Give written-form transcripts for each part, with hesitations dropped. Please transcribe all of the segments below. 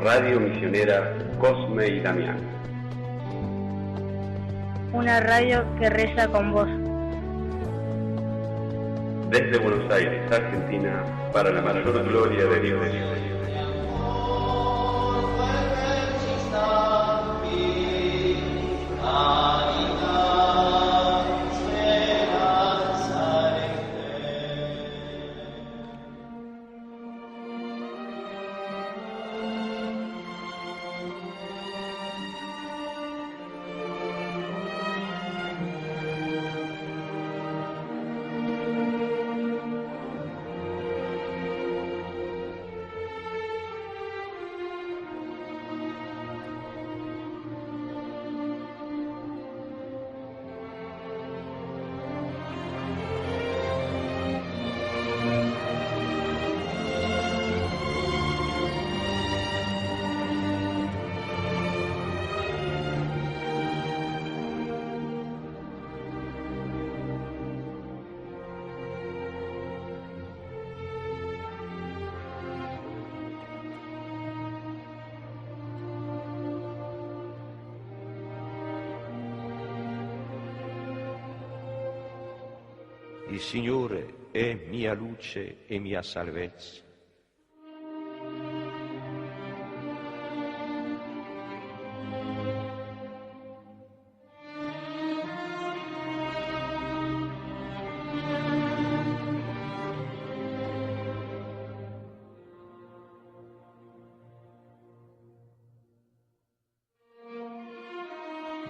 Radio Misionera Cosme y Damián. Una radio que reza con vos. Desde Buenos Aires, Argentina, para la mayor gloria de Dios. Il Signore è mia luce e mia salvezza.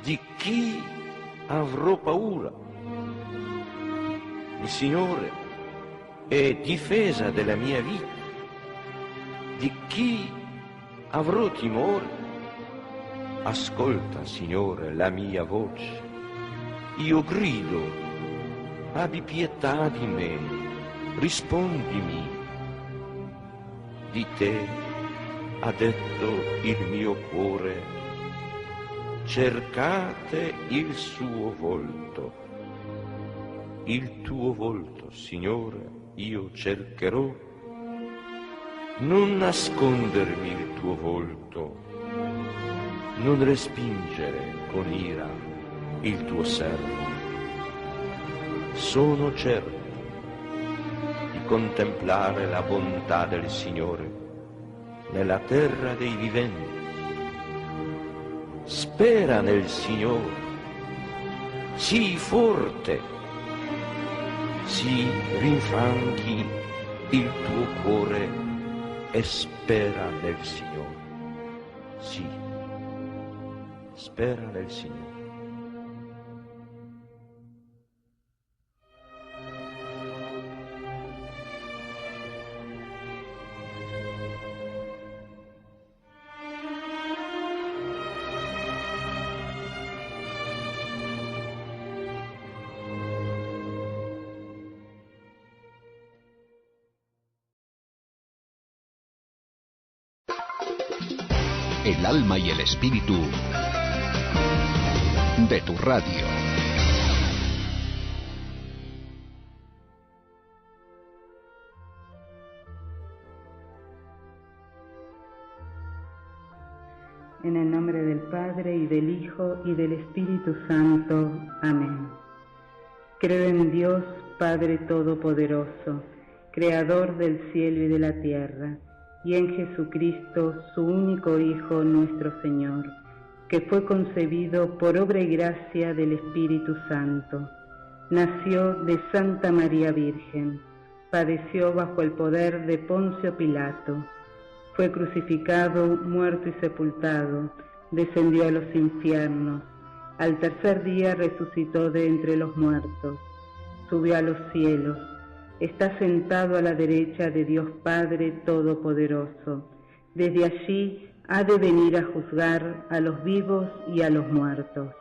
Di chi avrò paura? Il Signore è difesa della mia vita. Di chi avrò timore? Ascolta, Signore, la mia voce. Io grido, abbi pietà di me, rispondimi. Di te ha detto il mio cuore, cercate il suo volto. Il tuo volto, Signore, io cercherò. Non nascondermi il tuo volto, non respingere con ira il tuo servo. Sono certo di contemplare la bontà del Signore nella terra dei viventi. Spera nel Signore, sii forte. Si rinfranchi il tuo cuore e spera nel Signore. Sì, spera nel Signore. El alma y el espíritu de tu radio. En el nombre del Padre, y del Hijo, y del Espíritu Santo. Amén. Creo en Dios, Padre Todopoderoso, Creador del cielo y de la tierra, y en Jesucristo, su único Hijo, nuestro Señor, que fue concebido por obra y gracia del Espíritu Santo. Nació de Santa María Virgen, padeció bajo el poder de Poncio Pilato, fue crucificado, muerto y sepultado, descendió a los infiernos, al tercer día resucitó de entre los muertos, subió a los cielos, está sentado a la derecha de Dios Padre Todopoderoso. Desde allí ha de venir a juzgar a los vivos y a los muertos.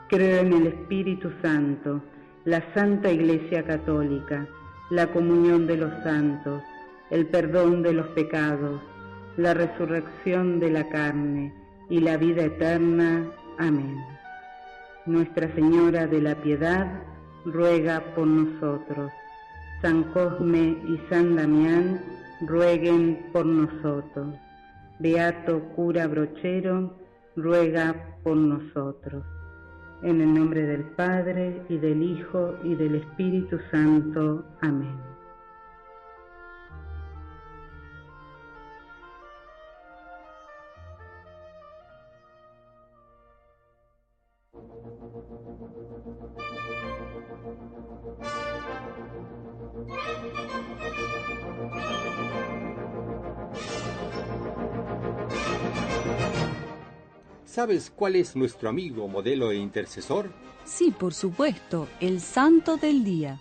Creo en el Espíritu Santo, la Santa Iglesia Católica, la comunión de los santos, el perdón de los pecados, la resurrección de la carne y la vida eterna. Amén. Nuestra Señora de la Piedad, ruega por nosotros. San Cosme y San Damián, rueguen por nosotros. Beato cura Brochero, ruega por nosotros. En el nombre del Padre, y del Hijo, y del Espíritu Santo. Amén. ¿Sabes cuál es nuestro amigo, modelo e intercesor? Sí, por supuesto, el Santo del Día.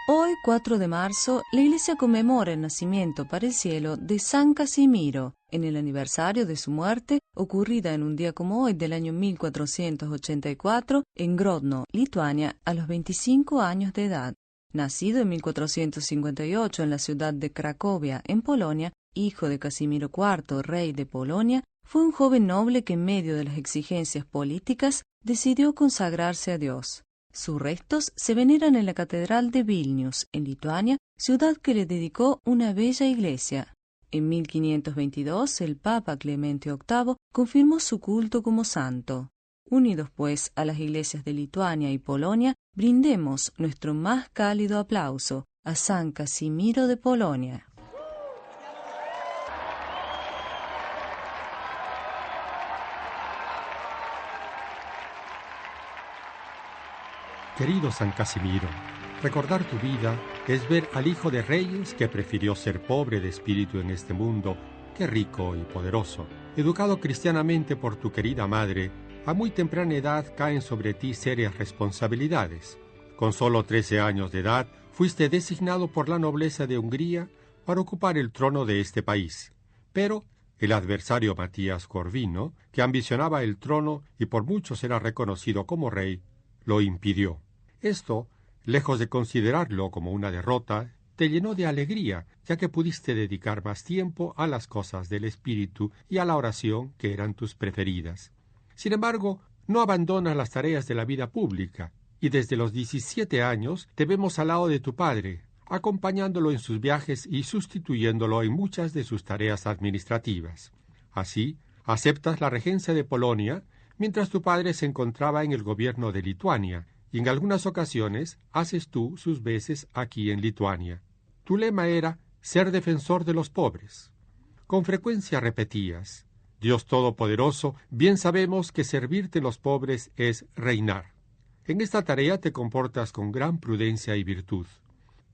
Hoy, 4 de marzo, la Iglesia conmemora el nacimiento para el cielo de San Casimiro, en el aniversario de su muerte, ocurrida en un día como hoy del año 1484, en Grodno, Lituania, a los 25 años de edad. Nacido en 1458 en la ciudad de Cracovia, en Polonia, hijo de Casimiro IV, rey de Polonia, fue un joven noble que en medio de las exigencias políticas decidió consagrarse a Dios. Sus restos se veneran en la Catedral de Vilnius, en Lituania, ciudad que le dedicó una bella iglesia. En 1522, el Papa Clemente VIII confirmó su culto como santo. Unidos, pues, a las iglesias de Lituania y Polonia, brindemos nuestro más cálido aplauso a San Casimiro de Polonia. Querido San Casimiro, recordar tu vida es ver al Hijo de Reyes que prefirió ser pobre de espíritu en este mundo que rico y poderoso. Educado cristianamente por tu querida madre, a muy temprana edad caen sobre ti serias responsabilidades. Con solo 13 años de edad, fuiste designado por la nobleza de Hungría para ocupar el trono de este país. Pero el adversario Matías Corvino, que ambicionaba el trono y por muchos era reconocido como rey, lo impidió. Esto, lejos de considerarlo como una derrota, te llenó de alegría, ya que pudiste dedicar más tiempo a las cosas del espíritu y a la oración, que eran tus preferidas. Sin embargo, no abandonas las tareas de la vida pública, y desde los 17 años te vemos al lado de tu padre, acompañándolo en sus viajes y sustituyéndolo en muchas de sus tareas administrativas. Así, aceptas la regencia de Polonia, mientras tu padre se encontraba en el gobierno de Lituania, y en algunas ocasiones haces tú sus veces aquí en Lituania. Tu lema era ser defensor de los pobres. Con frecuencia repetías: Dios Todopoderoso, bien sabemos que servirte los pobres es reinar. En esta tarea te comportas con gran prudencia y virtud.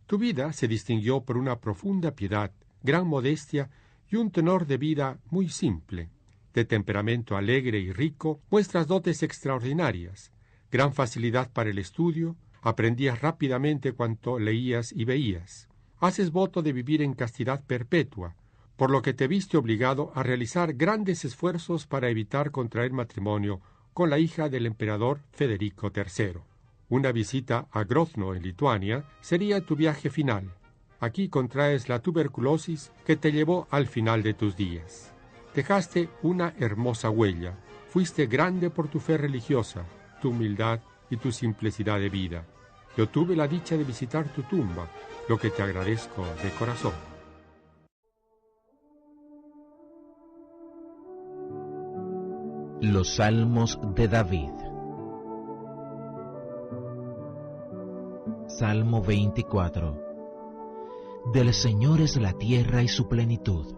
Tu vida se distinguió por una profunda piedad, gran modestia y un tenor de vida muy simple. De temperamento alegre y rico, muestras dotes extraordinarias, gran facilidad para el estudio, aprendías rápidamente cuanto leías y veías. Haces voto de vivir en castidad perpetua, por lo que te viste obligado a realizar grandes esfuerzos para evitar contraer matrimonio con la hija del emperador Federico III. Una visita a Grodno, en Lituania, sería tu viaje final. Aquí contraes la tuberculosis que te llevó al final de tus días. Dejaste una hermosa huella. Fuiste grande por tu fe religiosa, tu humildad y tu simplicidad de vida. Yo tuve la dicha de visitar tu tumba, lo que te agradezco de corazón. Los Salmos de David. Salmo 24. Del Señor es la tierra y su plenitud,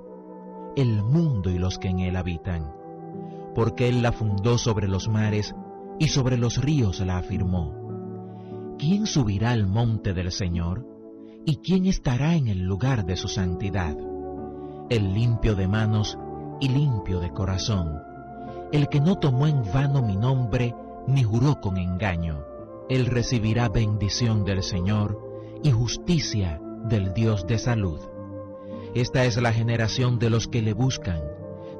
el mundo y los que en él habitan, porque él la fundó sobre los mares y sobre los ríos la afirmó. ¿Quién subirá al monte del Señor? ¿Y quién estará en el lugar de su santidad? El limpio de manos y limpio de corazón, el que no tomó en vano mi nombre, ni juró con engaño. Él recibirá bendición del Señor y justicia del Dios de salud. Esta es la generación de los que le buscan,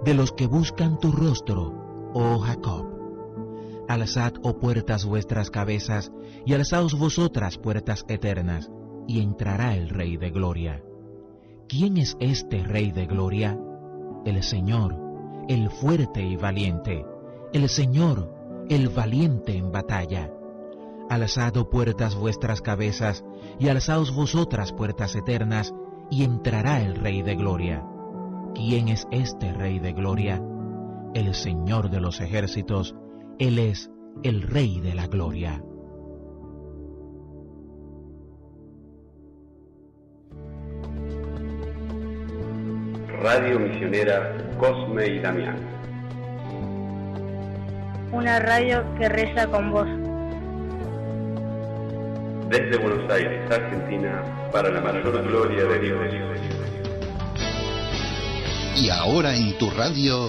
de los que buscan tu rostro, oh Jacob. Alzad, oh puertas, vuestras cabezas, y alzaos vosotras, puertas eternas, y entrará el Rey de Gloria. ¿Quién es este Rey de Gloria? El Señor, el fuerte y valiente, el Señor, el valiente en batalla. Alzad, oh puertas, vuestras cabezas, y alzaos vosotras, puertas eternas, y entrará el Rey de Gloria. ¿Quién es este Rey de Gloria? El Señor de los ejércitos, Él es el Rey de la Gloria. Radio Misionera Cosme y Damián. Una radio que reza con vos. Desde Buenos Aires, Argentina, para la mayor gloria de Dios. Y ahora en tu radio,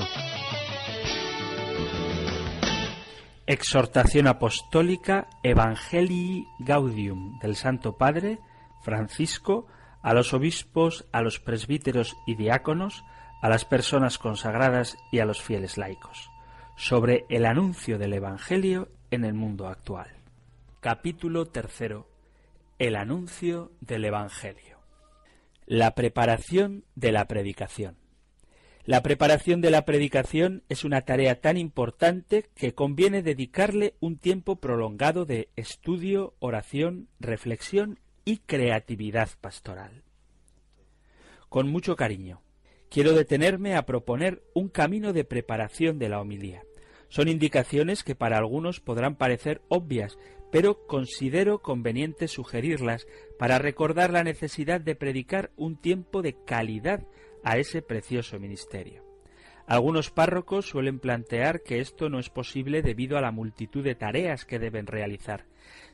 Exhortación Apostólica Evangelii Gaudium del Santo Padre Francisco a los obispos, a los presbíteros y diáconos, a las personas consagradas y a los fieles laicos, sobre el anuncio del Evangelio en el mundo actual. Capítulo 3. El anuncio del Evangelio. La preparación de la predicación. La preparación de la predicación es una tarea tan importante que conviene dedicarle un tiempo prolongado de estudio, oración, reflexión y creatividad pastoral. Con mucho cariño, quiero detenerme a proponer un camino de preparación de la homilía. Son indicaciones que para algunos podrán parecer obvias, pero considero conveniente sugerirlas para recordar la necesidad de predicar un tiempo de calidad a ese precioso ministerio. Algunos párrocos suelen plantear que esto no es posible debido a la multitud de tareas que deben realizar.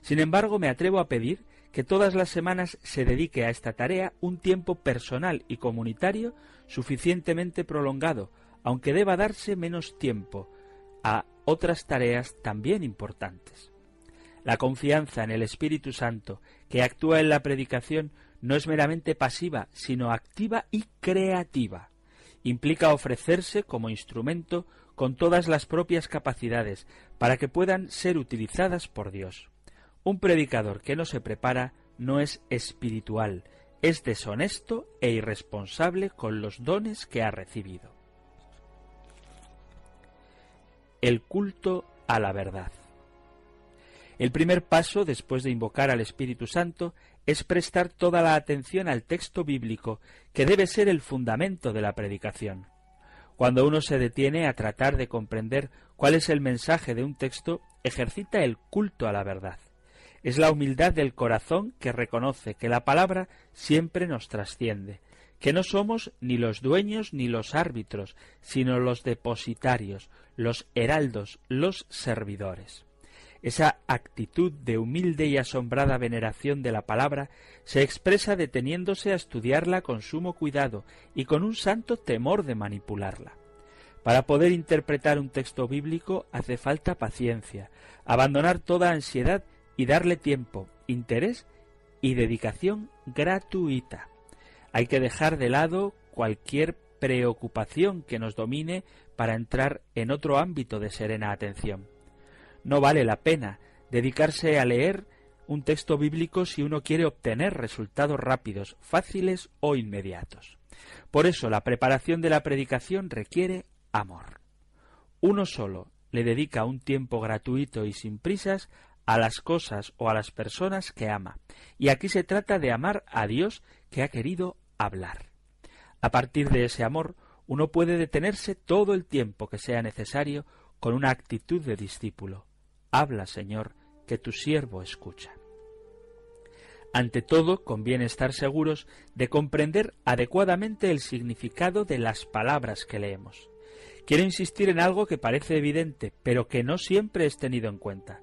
Sin embargo, me atrevo a pedir que todas las semanas se dedique a esta tarea un tiempo personal y comunitario suficientemente prolongado, aunque deba darse menos tiempo a otras tareas también importantes. La confianza en el Espíritu Santo que actúa en la predicación no es meramente pasiva, sino activa y creativa. Implica ofrecerse como instrumento con todas las propias capacidades para que puedan ser utilizadas por Dios. Un predicador que no se prepara no es espiritual, es deshonesto e irresponsable con los dones que ha recibido. El culto a la verdad. El primer paso, después de invocar al Espíritu Santo, es prestar toda la atención al texto bíblico, que debe ser el fundamento de la predicación. Cuando uno se detiene a tratar de comprender cuál es el mensaje de un texto, ejercita el culto a la verdad. Es la humildad del corazón que reconoce que la palabra siempre nos trasciende, que no somos ni los dueños ni los árbitros, sino los depositarios, los heraldos, los servidores. Esa actitud de humilde y asombrada veneración de la palabra se expresa deteniéndose a estudiarla con sumo cuidado y con un santo temor de manipularla. Para poder interpretar un texto bíblico hace falta paciencia, abandonar toda ansiedad y darle tiempo, interés y dedicación gratuita. Hay que dejar de lado cualquier preocupación que nos domine para entrar en otro ámbito de serena atención. No vale la pena dedicarse a leer un texto bíblico si uno quiere obtener resultados rápidos, fáciles o inmediatos. Por eso la preparación de la predicación requiere amor. Uno solo le dedica un tiempo gratuito y sin prisas a las cosas o a las personas que ama. Y aquí se trata de amar a Dios que ha querido hablar. A partir de ese amor, uno puede detenerse todo el tiempo que sea necesario con una actitud de discípulo. Habla, Señor, que tu siervo escucha. Ante todo, conviene estar seguros de comprender adecuadamente el significado de las palabras que leemos. Quiero insistir en algo que parece evidente, pero que no siempre es tenido en cuenta.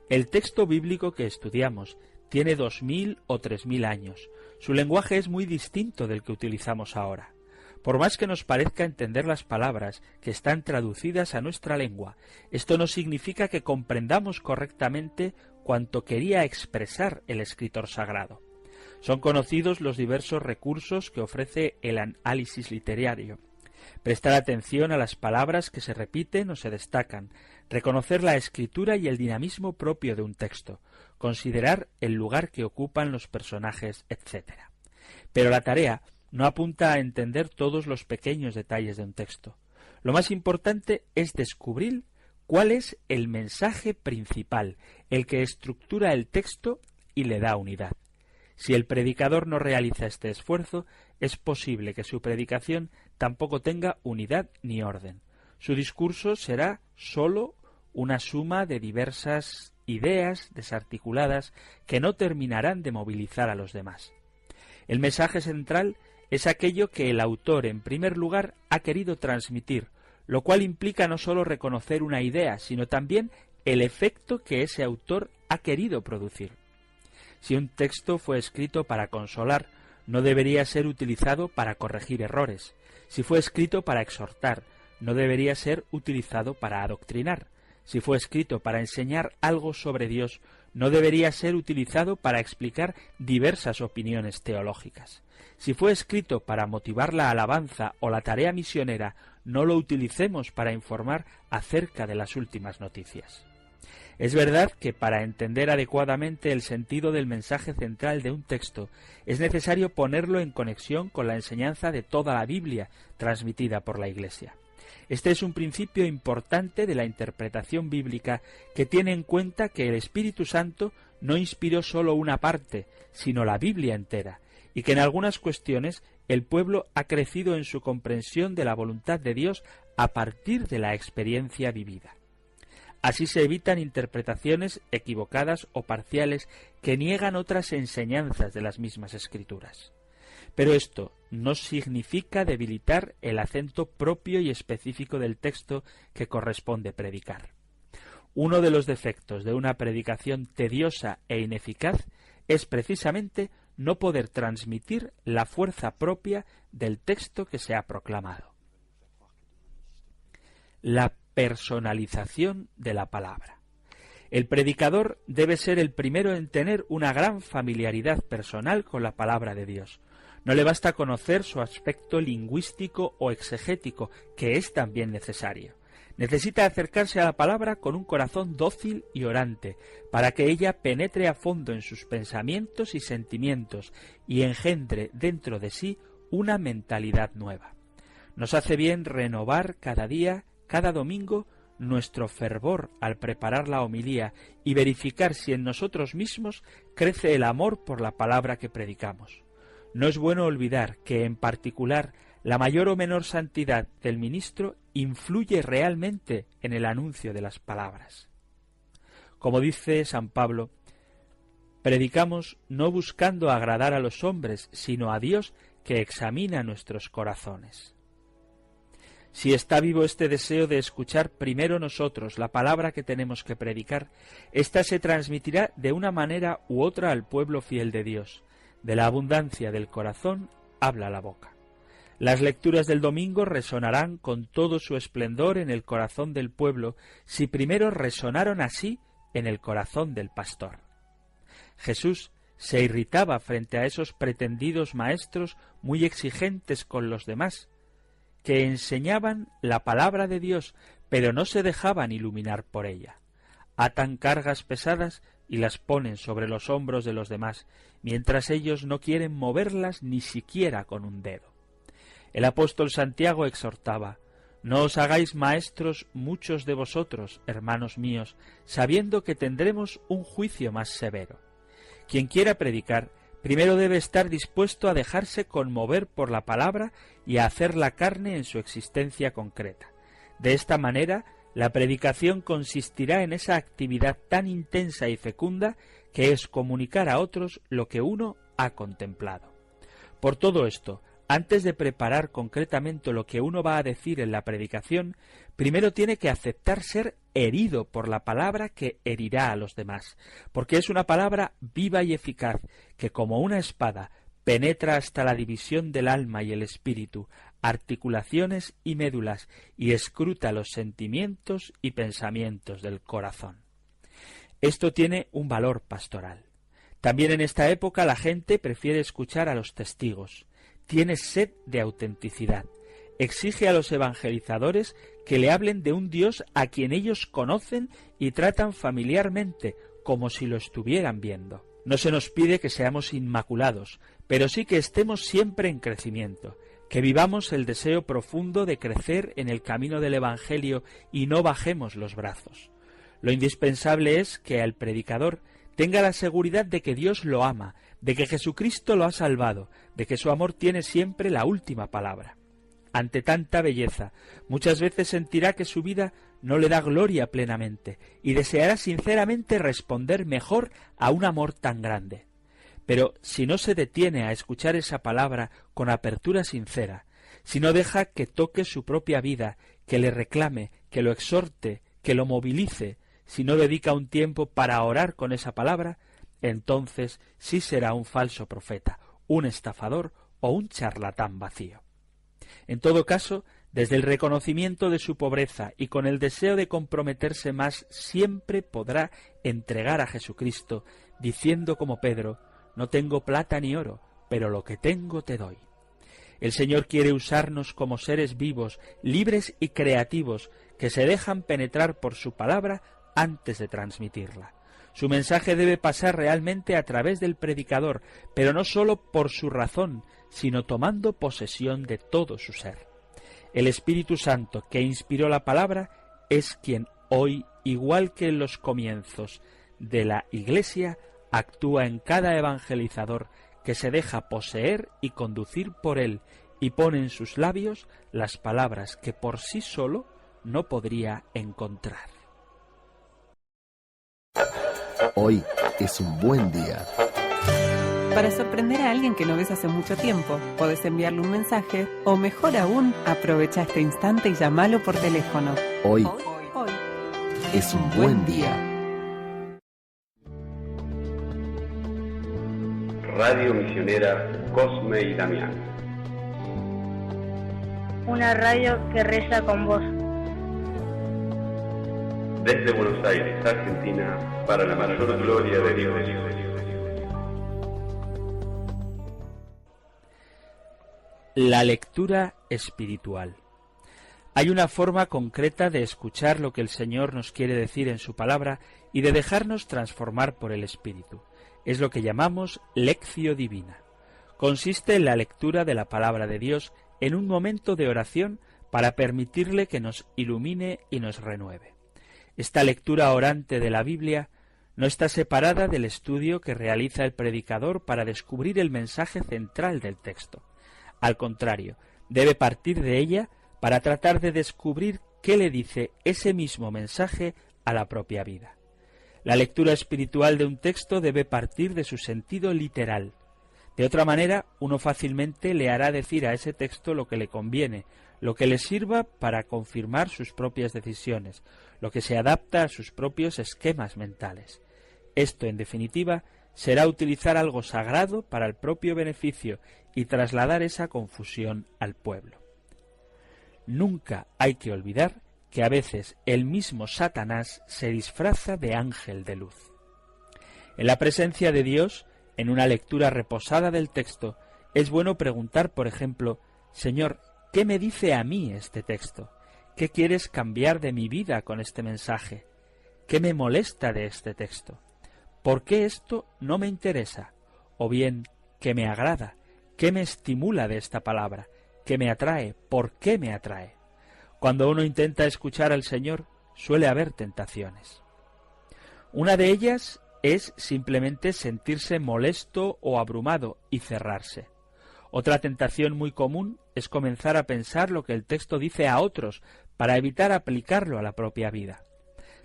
El texto bíblico que estudiamos tiene 2000 o 3000 años. Su lenguaje es muy distinto del que utilizamos ahora. Por más que nos parezca entender las palabras que están traducidas a nuestra lengua, esto no significa que comprendamos correctamente cuanto quería expresar el escritor sagrado. Son conocidos los diversos recursos que ofrece el análisis literario. Prestar atención a las palabras que se repiten o se destacan, reconocer la escritura y el dinamismo propio de un texto, considerar el lugar que ocupan los personajes, etc. Pero la tarea no apunta a entender todos los pequeños detalles de un texto. Lo más importante es descubrir cuál es el mensaje principal, el que estructura el texto y le da unidad. Si el predicador no realiza este esfuerzo, es posible que su predicación tampoco tenga unidad ni orden. Su discurso será sólo una suma de diversas ideas desarticuladas que no terminarán de movilizar a los demás. El mensaje central es aquello que el autor, en primer lugar, ha querido transmitir, lo cual implica no sólo reconocer una idea, sino también el efecto que ese autor ha querido producir. Si un texto fue escrito para consolar, no debería ser utilizado para corregir errores. Si fue escrito para exhortar, no debería ser utilizado para adoctrinar. Si fue escrito para enseñar algo sobre Dios, no debería ser utilizado para explicar diversas opiniones teológicas. Si fue escrito para motivar la alabanza o la tarea misionera, no lo utilicemos para informar acerca de las últimas noticias. Es verdad que para entender adecuadamente el sentido del mensaje central de un texto, es necesario ponerlo en conexión con la enseñanza de toda la Biblia transmitida por la Iglesia. Este es un principio importante de la interpretación bíblica que tiene en cuenta que el Espíritu Santo no inspiró solo una parte, sino la Biblia entera, y que en algunas cuestiones el pueblo ha crecido en su comprensión de la voluntad de Dios a partir de la experiencia vivida. Así se evitan interpretaciones equivocadas o parciales que niegan otras enseñanzas de las mismas Escrituras. Pero esto no significa debilitar el acento propio y específico del texto que corresponde predicar. Uno de los defectos de una predicación tediosa e ineficaz es precisamente no poder transmitir la fuerza propia del texto que se ha proclamado. La personalización de la palabra. El predicador debe ser el primero en tener una gran familiaridad personal con la palabra de Dios. No le basta conocer su aspecto lingüístico o exegético, que es también necesario. Necesita acercarse a la palabra con un corazón dócil y orante, para que ella penetre a fondo en sus pensamientos y sentimientos y engendre dentro de sí una mentalidad nueva. Nos hace bien renovar cada día, cada domingo, nuestro fervor al preparar la homilía y verificar si en nosotros mismos crece el amor por la palabra que predicamos. No es bueno olvidar que, en particular, la mayor o menor santidad del ministro influye realmente en el anuncio de las palabras. Como dice San Pablo, predicamos no buscando agradar a los hombres, sino a Dios que examina nuestros corazones. Si está vivo este deseo de escuchar primero nosotros la palabra que tenemos que predicar, ésta se transmitirá de una manera u otra al pueblo fiel de Dios. De la abundancia del corazón habla la boca. Las lecturas del domingo resonarán con todo su esplendor en el corazón del pueblo, si primero resonaron así en el corazón del pastor. Jesús se irritaba frente a esos pretendidos maestros muy exigentes con los demás, que enseñaban la palabra de Dios, pero no se dejaban iluminar por ella. Atan cargas pesadas y las ponen sobre los hombros de los demás, mientras ellos no quieren moverlas ni siquiera con un dedo. El apóstol Santiago exhortaba: «No os hagáis maestros muchos de vosotros, hermanos míos, sabiendo que tendremos un juicio más severo». Quien quiera predicar, primero debe estar dispuesto a dejarse conmover por la palabra y a hacer la carne en su existencia concreta. De esta manera, la predicación consistirá en esa actividad tan intensa y fecunda que es comunicar a otros lo que uno ha contemplado. Por todo esto, antes de preparar concretamente lo que uno va a decir en la predicación, primero tiene que aceptar ser herido por la palabra que herirá a los demás, porque es una palabra viva y eficaz, que como una espada penetra hasta la división del alma y el espíritu, articulaciones y médulas, y escruta los sentimientos y pensamientos del corazón. Esto tiene un valor pastoral. También en esta época la gente prefiere escuchar a los testigos. Tiene sed de autenticidad. Exige a los evangelizadores que le hablen de un Dios a quien ellos conocen y tratan familiarmente, como si lo estuvieran viendo. No se nos pide que seamos inmaculados, pero sí que estemos siempre en crecimiento, que vivamos el deseo profundo de crecer en el camino del Evangelio y no bajemos los brazos. Lo indispensable es que el predicador tenga la seguridad de que Dios lo ama, de que Jesucristo lo ha salvado, de que su amor tiene siempre la última palabra. Ante tanta belleza, muchas veces sentirá que su vida no le da gloria plenamente y deseará sinceramente responder mejor a un amor tan grande. Pero si no se detiene a escuchar esa palabra con apertura sincera, si no deja que toque su propia vida, que le reclame, que lo exhorte, que lo movilice, si no dedica un tiempo para orar con esa palabra, entonces sí será un falso profeta, un estafador o un charlatán vacío. En todo caso, desde el reconocimiento de su pobreza y con el deseo de comprometerse más, siempre podrá entregar a Jesucristo, diciendo como Pedro: «No tengo plata ni oro, pero lo que tengo te doy». El Señor quiere usarnos como seres vivos, libres y creativos, que se dejan penetrar por su palabra antes de transmitirla. Su mensaje debe pasar realmente a través del predicador, pero no sólo por su razón, sino tomando posesión de todo su ser. El Espíritu Santo, que inspiró la palabra, es quien hoy, igual que en los comienzos de la Iglesia, actúa en cada evangelizador que se deja poseer y conducir por él y pone en sus labios las palabras que por sí solo no podría encontrar. Hoy es un buen día. Para sorprender a alguien que no ves hace mucho tiempo, podés enviarle un mensaje o, mejor aún, aprovecha este instante y llámalo por teléfono. Hoy es un buen día. Radio Misionera Cosme y Damián. Una radio que reza con vos. Desde Buenos Aires, Argentina, para la mayor gloria de Dios. La lectura espiritual. Hay una forma concreta de escuchar lo que el Señor nos quiere decir en su palabra y de dejarnos transformar por el Espíritu. Es lo que llamamos lectio divina. Consiste en la lectura de la palabra de Dios en un momento de oración para permitirle que nos ilumine y nos renueve. Esta lectura orante de la Biblia no está separada del estudio que realiza el predicador para descubrir el mensaje central del texto. Al contrario, debe partir de ella para tratar de descubrir qué le dice ese mismo mensaje a la propia vida. La lectura espiritual de un texto debe partir de su sentido literal. De otra manera, uno fácilmente le hará decir a ese texto lo que le conviene, lo que le sirva para confirmar sus propias decisiones, lo que se adapta a sus propios esquemas mentales. Esto, en definitiva, será utilizar algo sagrado para el propio beneficio y trasladar esa confusión al pueblo. Nunca hay que olvidar que a veces el mismo Satanás se disfraza de ángel de luz. En la presencia de Dios, en una lectura reposada del texto, es bueno preguntar, por ejemplo: Señor, ¿qué me dice a mí este texto? ¿Qué quieres cambiar de mi vida con este mensaje? ¿Qué me molesta de este texto? ¿Por qué esto no me interesa? O bien, ¿qué me agrada? ¿Qué me estimula de esta palabra? ¿Qué me atrae? ¿Por qué me atrae? Cuando uno intenta escuchar al Señor, suele haber tentaciones. Una de ellas es simplemente sentirse molesto o abrumado y cerrarse. Otra tentación muy común es comenzar a pensar lo que el texto dice a otros para evitar aplicarlo a la propia vida.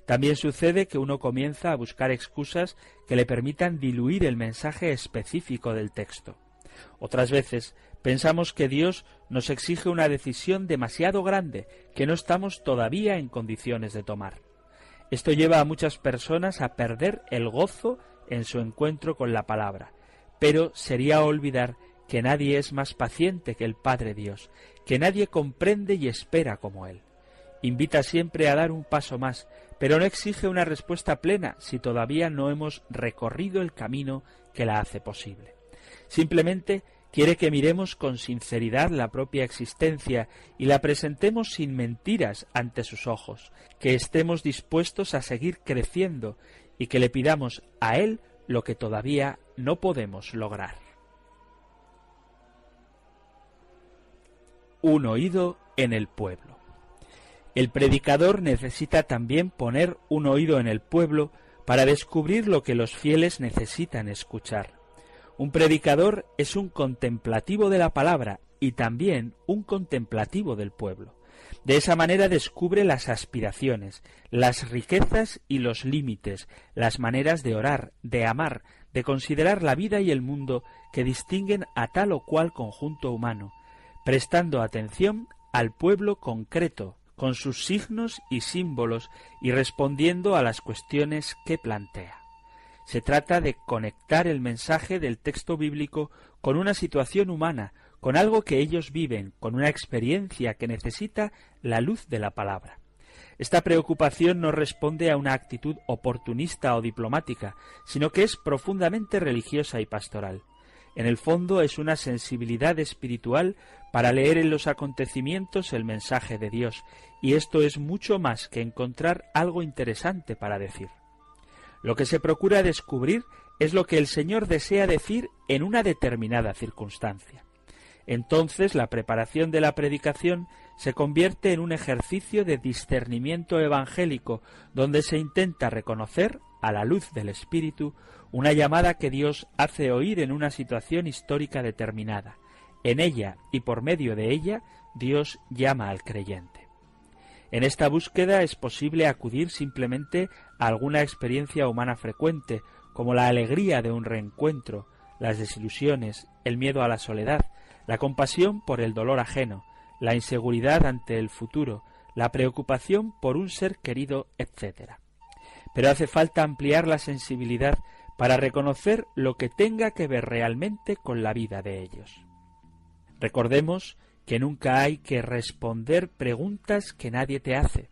También sucede que uno comienza a buscar excusas que le permitan diluir el mensaje específico del texto. Otras veces pensamos que Dios nos exige una decisión demasiado grande que no estamos todavía en condiciones de tomar. Esto lleva a muchas personas a perder el gozo en su encuentro con la palabra, pero sería olvidar que nadie es más paciente que el Padre Dios, que nadie comprende y espera como Él. Invita siempre a dar un paso más, pero no exige una respuesta plena si todavía no hemos recorrido el camino que la hace posible. Simplemente Quiere que miremos con sinceridad la propia existencia y la presentemos sin mentiras ante sus ojos, que estemos dispuestos a seguir creciendo y que le pidamos a Él lo que todavía no podemos lograr. Un oído en el pueblo. El predicador necesita también poner un oído en el pueblo para descubrir lo que los fieles necesitan escuchar. Un predicador es un contemplativo de la palabra y también un contemplativo del pueblo. De esa manera descubre las aspiraciones, las riquezas y los límites, las maneras de orar, de amar, de considerar la vida y el mundo que distinguen a tal o cual conjunto humano, prestando atención al pueblo concreto, con sus signos y símbolos y respondiendo a las cuestiones que plantea. Se trata de conectar el mensaje del texto bíblico con una situación humana, con algo que ellos viven, con una experiencia que necesita la luz de la palabra. Esta preocupación no responde a una actitud oportunista o diplomática, sino que es profundamente religiosa y pastoral. En el fondo es una sensibilidad espiritual para leer en los acontecimientos el mensaje de Dios, y esto es mucho más que encontrar algo interesante para decir. Lo que se procura descubrir es lo que el Señor desea decir en una determinada circunstancia. Entonces la preparación de la predicación se convierte en un ejercicio de discernimiento evangélico, donde se intenta reconocer, a la luz del Espíritu, una llamada que Dios hace oír en una situación histórica determinada. En ella y por medio de ella, Dios llama al creyente. En esta búsqueda es posible acudir simplemente a alguna experiencia humana frecuente, como la alegría de un reencuentro, las desilusiones, el miedo a la soledad, la compasión por el dolor ajeno, la inseguridad ante el futuro, la preocupación por un ser querido, etc. Pero hace falta ampliar la sensibilidad para reconocer lo que tenga que ver realmente con la vida de ellos. Recordemos que nunca hay que responder preguntas que nadie te hace.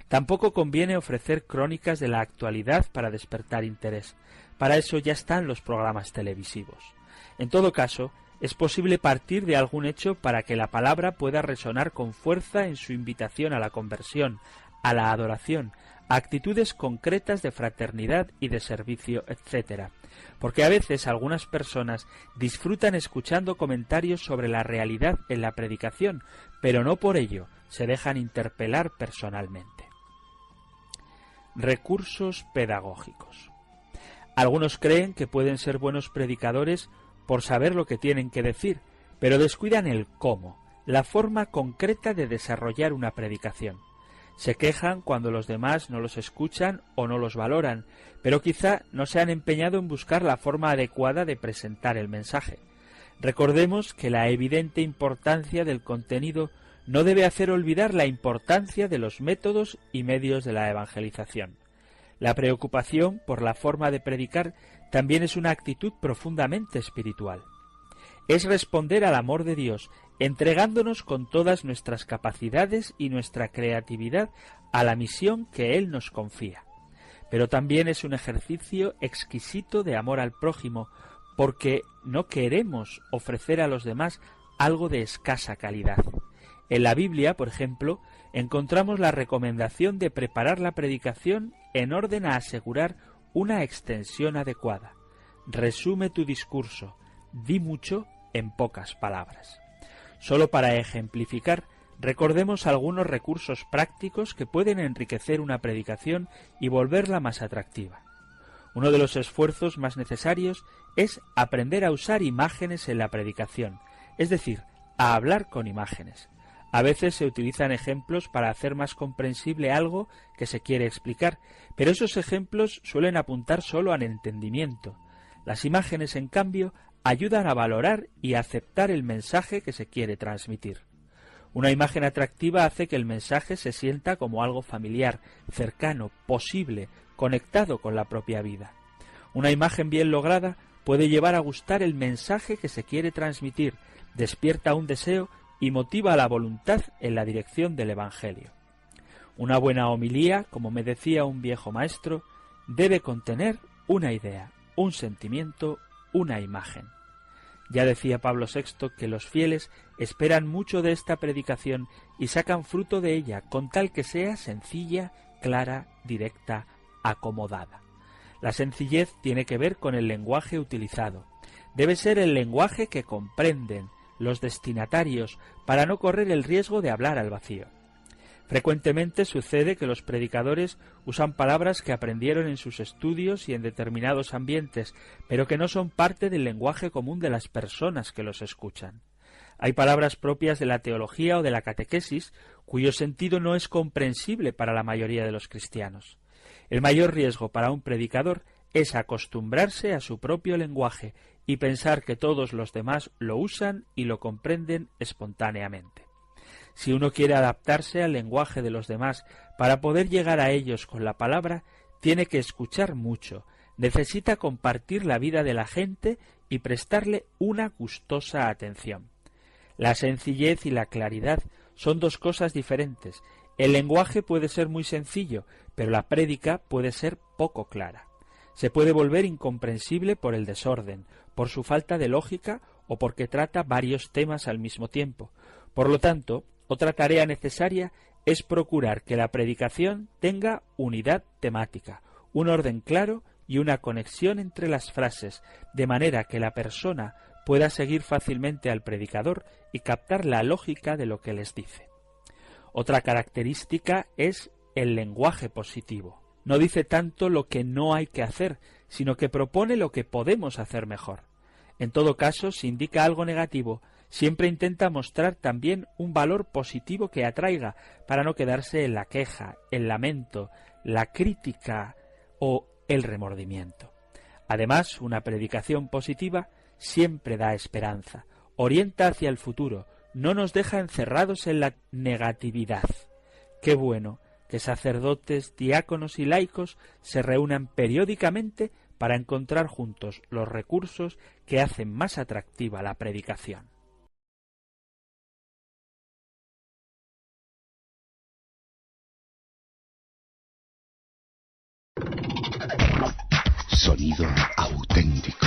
Tampoco conviene ofrecer crónicas de la actualidad para despertar interés. Para eso ya están los programas televisivos. En todo caso, es posible partir de algún hecho para que la palabra pueda resonar con fuerza en su invitación a la conversión, a la adoración, a actitudes concretas de fraternidad y de servicio, etc. Porque a veces algunas personas disfrutan escuchando comentarios sobre la realidad en la predicación, pero no por ello se dejan interpelar personalmente. Recursos pedagógicos. Algunos creen que pueden ser buenos predicadores por saber lo que tienen que decir, pero descuidan el cómo, la forma concreta de desarrollar una predicación. Se quejan cuando los demás no los escuchan o no los valoran, pero quizá no se han empeñado en buscar la forma adecuada de presentar el mensaje. Recordemos que la evidente importancia del contenido no debe hacer olvidar la importancia de los métodos y medios de la evangelización. La preocupación por la forma de predicar también es una actitud profundamente espiritual. Es responder al amor de Dios, entregándonos con todas nuestras capacidades y nuestra creatividad a la misión que Él nos confía. Pero también es un ejercicio exquisito de amor al prójimo, porque no queremos ofrecer a los demás algo de escasa calidad. En la Biblia, por ejemplo, encontramos la recomendación de preparar la predicación en orden a asegurar una extensión adecuada. Resume tu discurso, di mucho en pocas palabras. Solo para ejemplificar, recordemos algunos recursos prácticos que pueden enriquecer una predicación y volverla más atractiva. Uno de los esfuerzos más necesarios es aprender a usar imágenes en la predicación, es decir, a hablar con imágenes. A veces se utilizan ejemplos para hacer más comprensible algo que se quiere explicar, pero esos ejemplos suelen apuntar solo al entendimiento. Las imágenes, en cambio, ayudan a valorar y a aceptar el mensaje que se quiere transmitir. Una imagen atractiva hace que el mensaje se sienta como algo familiar, cercano, posible, conectado con la propia vida. Una imagen bien lograda puede llevar a gustar el mensaje que se quiere transmitir, despierta un deseo y motiva la voluntad en la dirección del Evangelio. Una buena homilía, como me decía un viejo maestro, debe contener una idea, un sentimiento, una imagen. Ya decía Pablo VI que los fieles esperan mucho de esta predicación y sacan fruto de ella, con tal que sea sencilla, clara, directa, acomodada. La sencillez tiene que ver con el lenguaje utilizado. Debe ser el lenguaje que comprenden los destinatarios para no correr el riesgo de hablar al vacío. Frecuentemente sucede que los predicadores usan palabras que aprendieron en sus estudios y en determinados ambientes, pero que no son parte del lenguaje común de las personas que los escuchan. Hay palabras propias de la teología o de la catequesis cuyo sentido no es comprensible para la mayoría de los cristianos. El mayor riesgo para un predicador es acostumbrarse a su propio lenguaje y pensar que todos los demás lo usan y lo comprenden espontáneamente. Si uno quiere adaptarse al lenguaje de los demás para poder llegar a ellos con la palabra, tiene que escuchar mucho, necesita compartir la vida de la gente y prestarle una gustosa atención. La sencillez y la claridad son dos cosas diferentes. El lenguaje puede ser muy sencillo, pero la prédica puede ser poco clara. Se puede volver incomprensible por el desorden, por su falta de lógica o porque trata varios temas al mismo tiempo. Por lo tanto, otra tarea necesaria es procurar que la predicación tenga unidad temática, un orden claro y una conexión entre las frases, de manera que la persona pueda seguir fácilmente al predicador y captar la lógica de lo que les dice. Otra característica es el lenguaje positivo. No dice tanto lo que no hay que hacer, sino que propone lo que podemos hacer mejor. En todo caso, si indica algo negativo, siempre intenta mostrar también un valor positivo que atraiga, para no quedarse en la queja, el lamento, la crítica o el remordimiento. Además, una predicación positiva siempre da esperanza, orienta hacia el futuro, no nos deja encerrados en la negatividad. Qué bueno que sacerdotes, diáconos y laicos se reúnan periódicamente para encontrar juntos los recursos que hacen más atractiva la predicación. Sonido auténtico.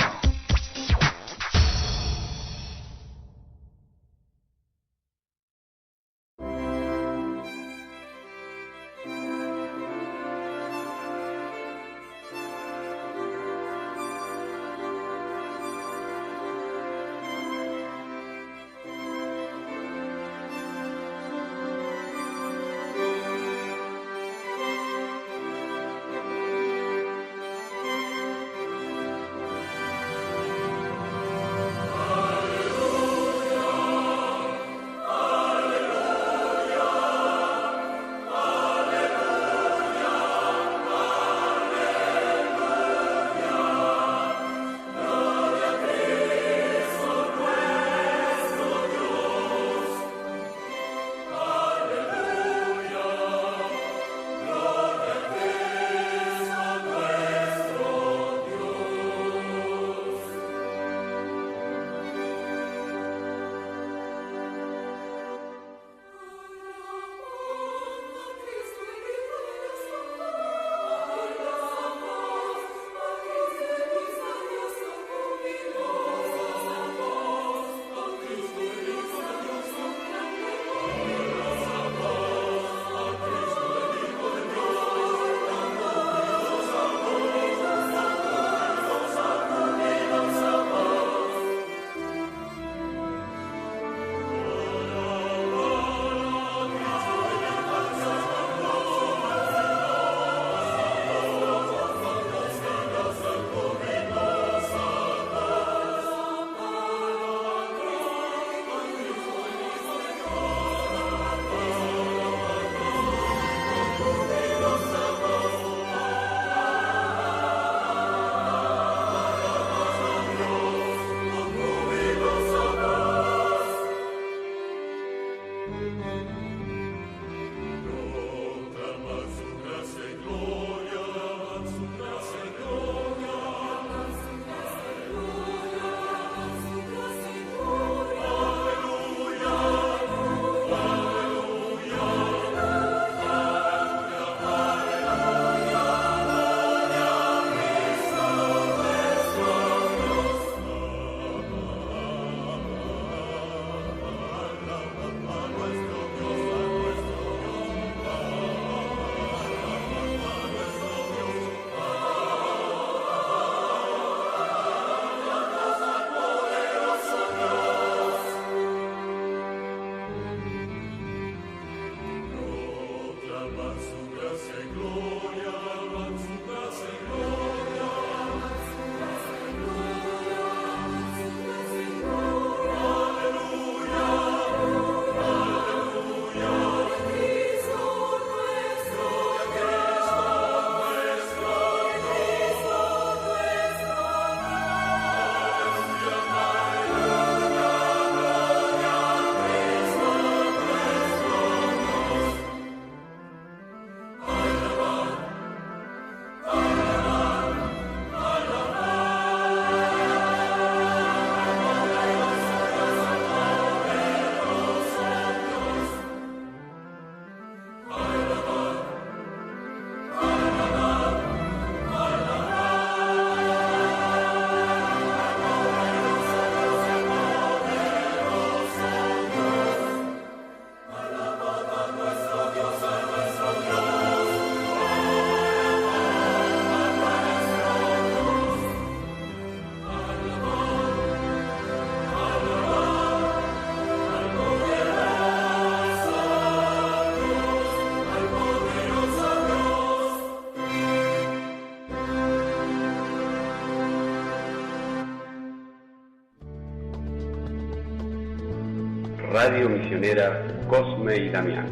Radio Misionera Cosme y Damián.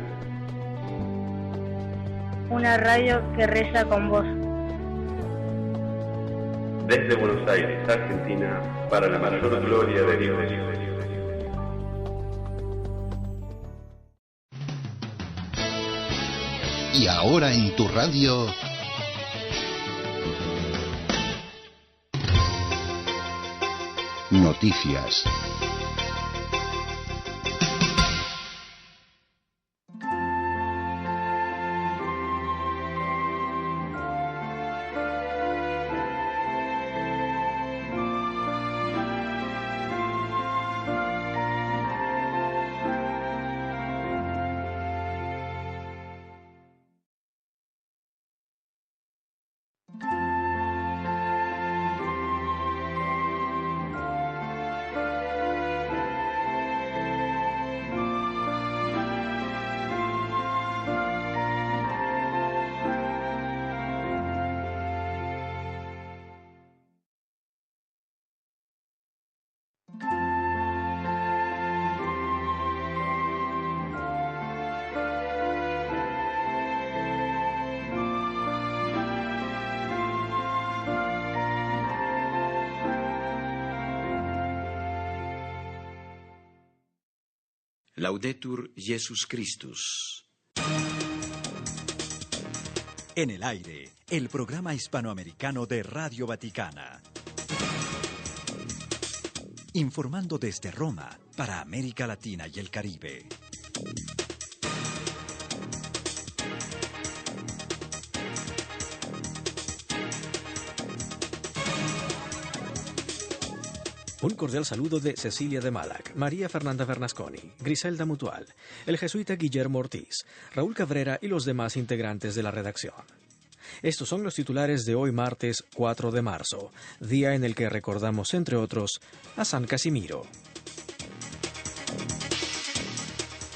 Una radio que reza con vos. Desde Buenos Aires, Argentina, para la mayor gloria de Dios. Y ahora en tu radio, noticias. Laudetur Jesus Christus. En el aire, el programa hispanoamericano de Radio Vaticana. Informando desde Roma para América Latina y el Caribe. Un cordial saludo de Cecilia de Malac, María Fernanda Bernasconi, Griselda Mutual, el jesuita Guillermo Ortiz, Raúl Cabrera y los demás integrantes de la redacción. Estos son los titulares de hoy martes 4 de marzo, día en el que recordamos, entre otros, a San Casimiro.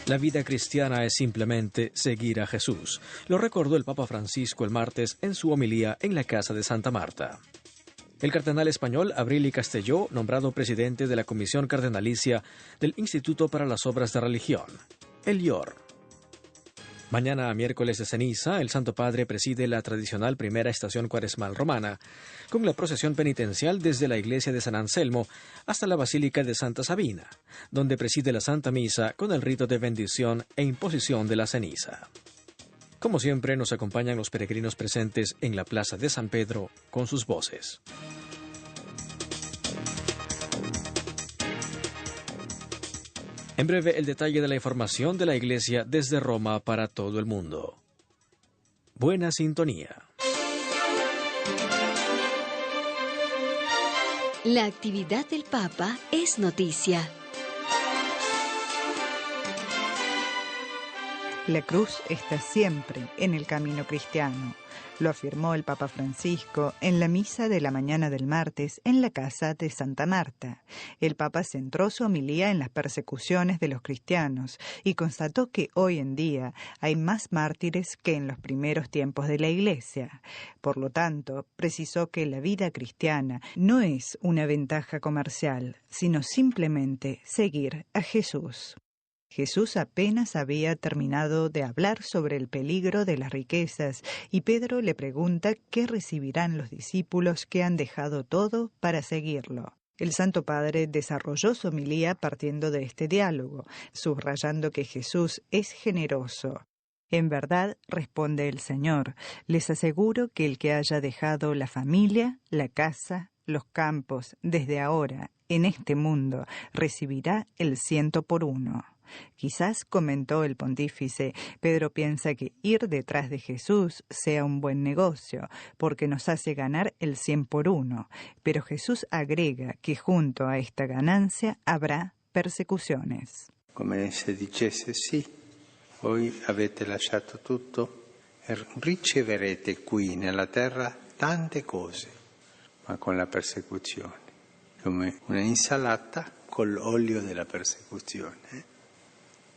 La vida cristiana es simplemente seguir a Jesús, lo recordó el Papa Francisco el martes en su homilía en la Casa de Santa Marta. El cardenal español Abrili Castelló, nombrado presidente de la Comisión Cardenalicia del Instituto para las Obras de Religión, el IOR. Mañana, miércoles de ceniza, el Santo Padre preside la tradicional primera estación cuaresmal romana, con la procesión penitencial desde la iglesia de San Anselmo hasta la Basílica de Santa Sabina, donde preside la Santa Misa con el rito de bendición e imposición de la ceniza. Como siempre, nos acompañan los peregrinos presentes en la Plaza de San Pedro con sus voces. En breve, el detalle de la información de la Iglesia desde Roma para todo el mundo. Buena sintonía. La actividad del Papa es noticia. La cruz está siempre en el camino cristiano. Lo afirmó el Papa Francisco en la misa de la mañana del martes en la Casa de Santa Marta. El Papa centró su homilía en las persecuciones de los cristianos y constató que hoy en día hay más mártires que en los primeros tiempos de la Iglesia. Por lo tanto, precisó que la vida cristiana no es una ventaja comercial, sino simplemente seguir a Jesús. Jesús apenas había terminado de hablar sobre el peligro de las riquezas y Pedro le pregunta qué recibirán los discípulos que han dejado todo para seguirlo. El Santo Padre desarrolló su homilía partiendo de este diálogo, subrayando que Jesús es generoso. En verdad, responde el Señor, les aseguro que el que haya dejado la familia, la casa, los campos, desde ahora, en este mundo, recibirá el 100%. Quizás, comentó el pontífice, Pedro piensa que ir detrás de Jesús sea un buen negocio, porque nos hace ganar el 100%, pero Jesús agrega que junto a esta ganancia habrá persecuciones. Come se dicesse sì, voi avete lasciato tutto e riceverete qui nella terra tante cose, ma con la persecuzione, come una insalata con l'olio della persecuzione.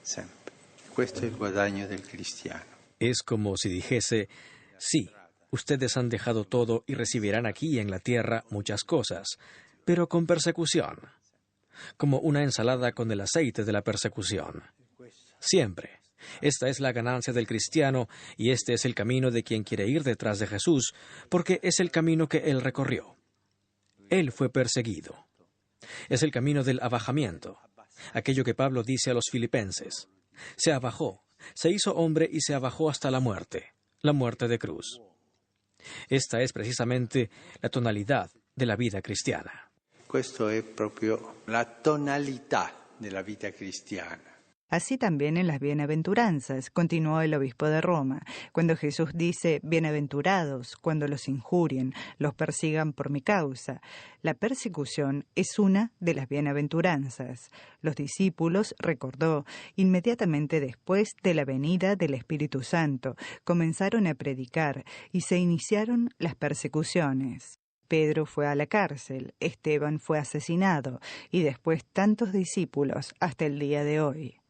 Sempre. Questo è il guadagno del cristiano. Es como si dijese, sí, ustedes han dejado todo y recibirán aquí en la tierra muchas cosas, pero con persecución. como una ensalada con el aceite de la persecución. Siempre. Esta es la ganancia del cristiano y este es el camino de quien quiere ir detrás de Jesús, porque es el camino que Él recorrió. Él fue perseguido. Es el camino del abajamiento, aquello que Pablo dice a los filipenses. Se abajó, se hizo hombre y se abajó hasta la muerte de cruz. Esta es precisamente la tonalidad de la vida cristiana. Questo è proprio la tonalità della vita cristiana. Así también en las bienaventuranzas, continuó el obispo de Roma, cuando Jesús dice, bienaventurados cuando los injurien, los persigan por mi causa. La persecución es una de las bienaventuranzas. Los discípulos, recordó, inmediatamente después de la venida del Espíritu Santo, comenzaron a predicar y se iniciaron las persecuciones. Pedro fue a la cárcel, Esteban fue asesinado y después tantos discípulos hasta el día de hoy.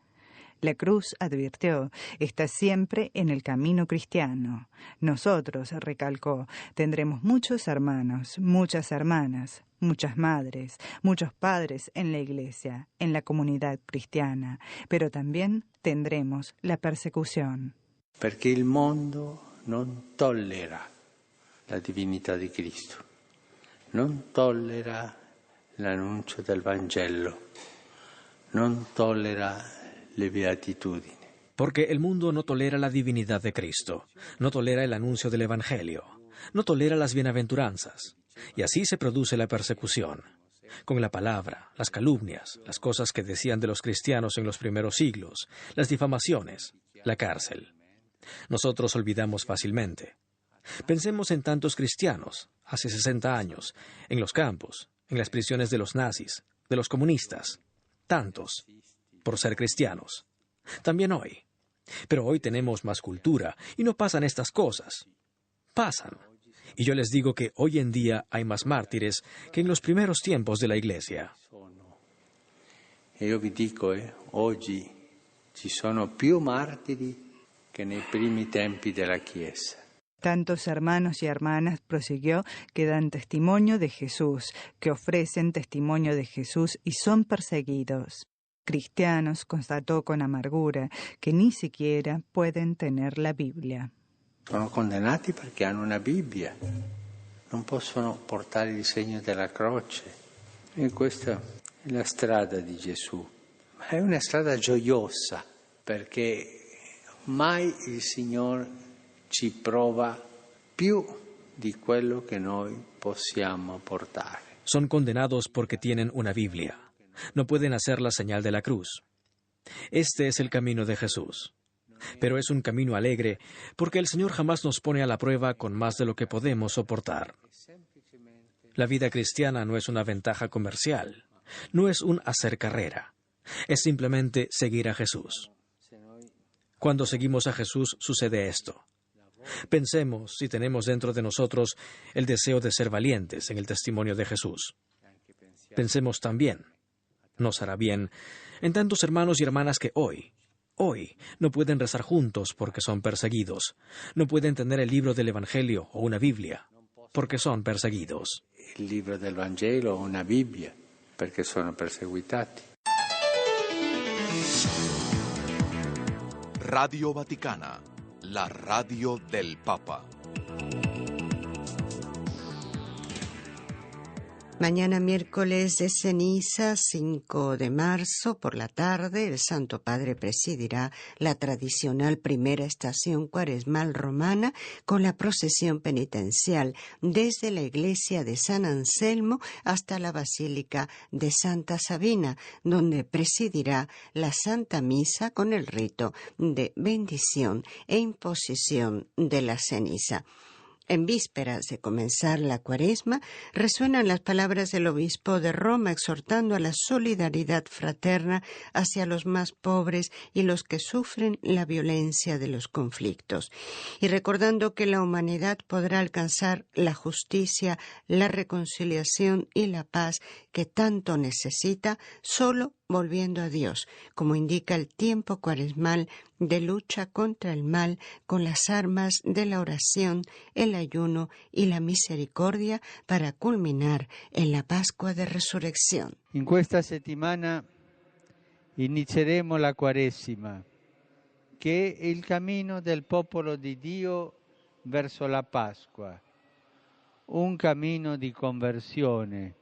La cruz, advirtió, está siempre en el camino cristiano. Nosotros, recalcó, tendremos muchos hermanos, muchas hermanas, muchas madres, muchos padres en la Iglesia, en la comunidad cristiana, pero también tendremos la persecución. Perché il mondo non tollera la divinità di Cristo, non tollera l'annuncio del Vangelo, non tollera le beatitudini. Porque el mundo no tolera la divinidad de Cristo, no tolera el anuncio del Evangelio, no tolera las bienaventuranzas. Y así se produce la persecución. Con la palabra, las calumnias, las cosas que decían de los cristianos en los primeros siglos, las difamaciones, la cárcel. Nosotros olvidamos fácilmente. Pensemos en tantos cristianos, hace 60 años, en los campos, en las prisiones de los nazis, de los comunistas. Tantos, por ser cristianos. También hoy. Pero hoy tenemos más cultura y no pasan estas cosas. Pasan. Y yo les digo que hoy en día hay más mártires que en los primeros tiempos de la Iglesia. E io vi dico, oggi ci sono più martiri che nei primi tempi della Chiesa. Tantos hermanos y hermanas, prosiguió, que dan testimonio de Jesús, que ofrecen testimonio de Jesús y son perseguidos. Cristianos, constató con amargura, que ni siquiera pueden tener la Biblia. Sono condannati perché hanno una Bibbia, non possono portare il segno della croce. E questa è la strada di Gesù. Ma è una strada gioiosa, perché mai il Signore ci prova più di quello che noi possiamo portare. Son condenados porque tienen una Biblia. No pueden hacer la señal de la cruz. Este es el camino de Jesús. Pero es un camino alegre porque el Señor jamás nos pone a la prueba con más de lo que podemos soportar. La vida cristiana no es una ventaja comercial, no es un hacer carrera, es simplemente seguir a Jesús. Cuando seguimos a Jesús sucede esto. Pensemos si tenemos dentro de nosotros el deseo de ser valientes en el testimonio de Jesús. Pensemos también, nos hará bien, en tantos hermanos y hermanas que hoy no pueden rezar juntos porque son perseguidos, no pueden tener el libro del Evangelio o una Biblia porque son perseguidos. Il libro del Vangelo o una Bibbia perché sono perseguitati. Radio Vaticana, la radio del Papa. Mañana miércoles de ceniza, 5 de marzo, por la tarde, el Santo Padre presidirá la tradicional primera estación cuaresmal romana con la procesión penitencial desde la iglesia de San Anselmo hasta la Basílica de Santa Sabina, donde presidirá la Santa Misa con el rito de bendición e imposición de la ceniza. En vísperas de comenzar la Cuaresma, resuenan las palabras del obispo de Roma exhortando a la solidaridad fraterna hacia los más pobres y los que sufren la violencia de los conflictos, y recordando que la humanidad podrá alcanzar la justicia, la reconciliación y la paz que tanto necesita solo volviendo a Dios, como indica el tiempo cuaresmal de lucha contra el mal con las armas de la oración, el ayuno y la misericordia para culminar en la Pascua de Resurrección. In questa settimana inizieremo la Quaresima, che è il cammino del popolo di Dio verso la Pasqua, un cammino di conversione,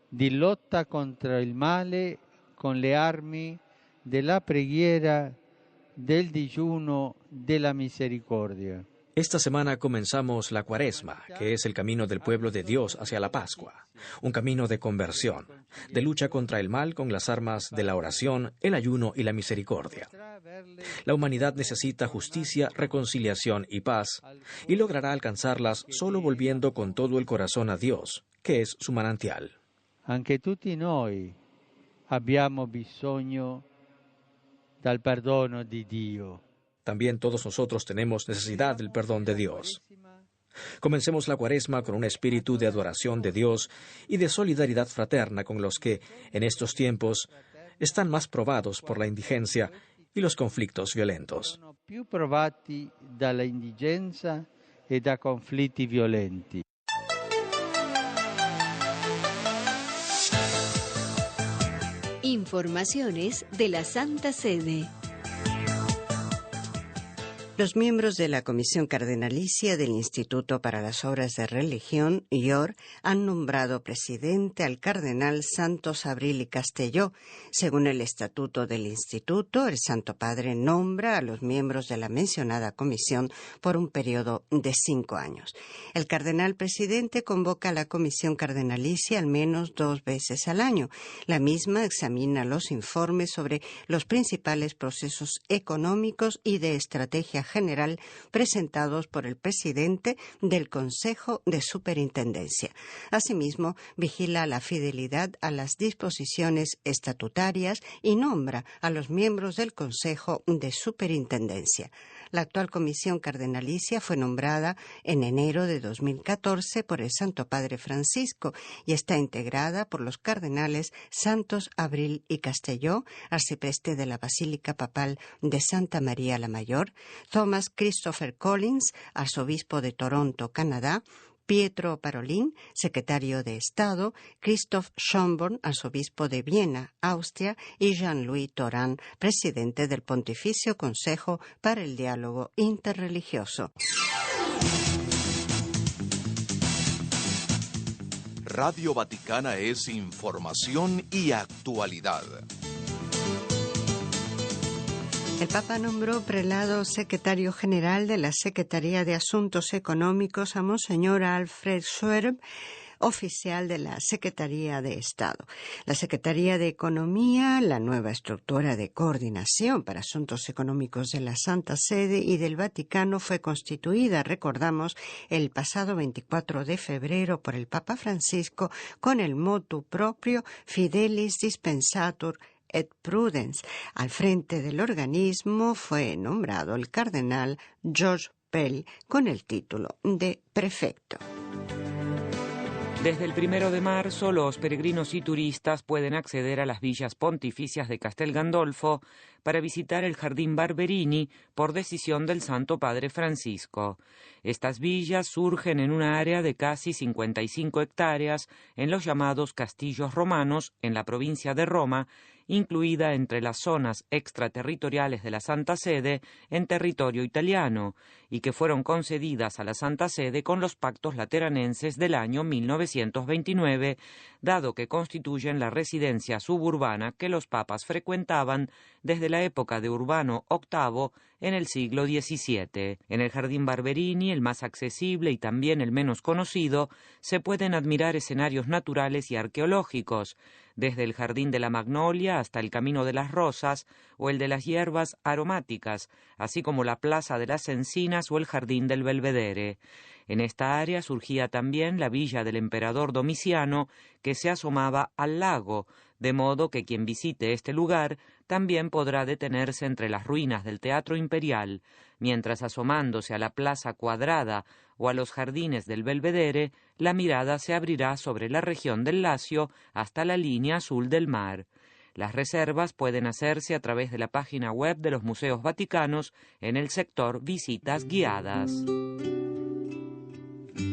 di lotta contro il male con le armi della preghiera, del digiuno, della misericordia. Esta semana comenzamos la Cuaresma, que es el camino del pueblo de Dios hacia la Pascua, un camino de conversión, de lucha contra el mal con las armas de la oración, el ayuno y la misericordia. La humanidad necesita justicia, reconciliación y paz, y logrará alcanzarlas solo volviendo con todo el corazón a Dios, que es su manantial. Anche tutti noi abbiamo bisogno del perdono di Dio. También todos nosotros tenemos necesidad del perdón de Dios. Comencemos la Cuaresma con un espíritu de adoración de Dios y de solidaridad fraterna con los que, en estos tiempos, están más provados por la indigencia y los conflictos violentos. Più provati dalla indigenza e da conflitti violenti. Informaciones de la Santa Sede. Los miembros de la Comisión Cardenalicia del Instituto para las Obras de Religión, IOR, han nombrado presidente al cardenal Santos Abril y Castelló. Según el estatuto del Instituto, el Santo Padre nombra a los miembros de la mencionada comisión por un periodo de 5 años. El cardenal presidente convoca a la Comisión Cardenalicia al menos 2 veces al año. La misma examina los informes sobre los principales procesos económicos y de estrategia general presentados por el presidente del Consejo de Superintendencia. Asimismo, vigila la fidelidad a las disposiciones estatutarias y nombra a los miembros del Consejo de Superintendencia. La actual Comisión Cardenalicia fue nombrada en enero de 2014 por el Santo Padre Francisco y está integrada por los cardenales Santos Abril y Castelló, arcipreste de la Basílica Papal de Santa María la Mayor, Thomas Christopher Collins, arzobispo de Toronto, Canadá, Pietro Parolin, secretario de Estado, Christoph Schönborn, arzobispo de Viena, Austria, y Jean-Louis Thoran, presidente del Pontificio Consejo para el Diálogo Interreligioso. Radio Vaticana es información y actualidad. El Papa nombró prelado secretario general de la Secretaría de Asuntos Económicos a Monseñor Alfred Schwerb, oficial de la Secretaría de Estado. La Secretaría de Economía, la nueva estructura de coordinación para asuntos económicos de la Santa Sede y del Vaticano, fue constituida, recordamos, el pasado 24 de febrero por el Papa Francisco con el motu proprio Fidelis Dispensatur et Prudens. Al frente del organismo fue nombrado el cardenal George Pell con el título de prefecto. Desde el 1 de marzo, los peregrinos y turistas pueden acceder a las villas pontificias de Castel Gandolfo para visitar el Jardín Barberini por decisión del Santo Padre Francisco. Estas villas surgen en una área de casi 55 hectáreas en los llamados Castillos Romanos, en la provincia de Roma, incluida entre las zonas extraterritoriales de la Santa Sede en territorio italiano, y que fueron concedidas a la Santa Sede con los pactos lateranenses del año 1929, dado que constituyen la residencia suburbana que los papas frecuentaban desde la época de Urbano VIII en el siglo XVII. En el Jardín Barberini, el más accesible y también el menos conocido, se pueden admirar escenarios naturales y arqueológicos, desde el Jardín de la Magnolia hasta el Camino de las Rosas o el de las Hierbas Aromáticas, así como la Plaza de las Encinas o el Jardín del Belvedere. En esta área surgía también la villa del emperador Domiciano, que se asomaba al lago, de modo que quien visite este lugar también podrá detenerse entre las ruinas del Teatro Imperial, mientras asomándose a la Plaza Cuadrada o a los jardines del Belvedere, la mirada se abrirá sobre la región del Lacio hasta la línea azul del mar. Las reservas pueden hacerse a través de la página web de los Museos Vaticanos en el sector Visitas Guiadas.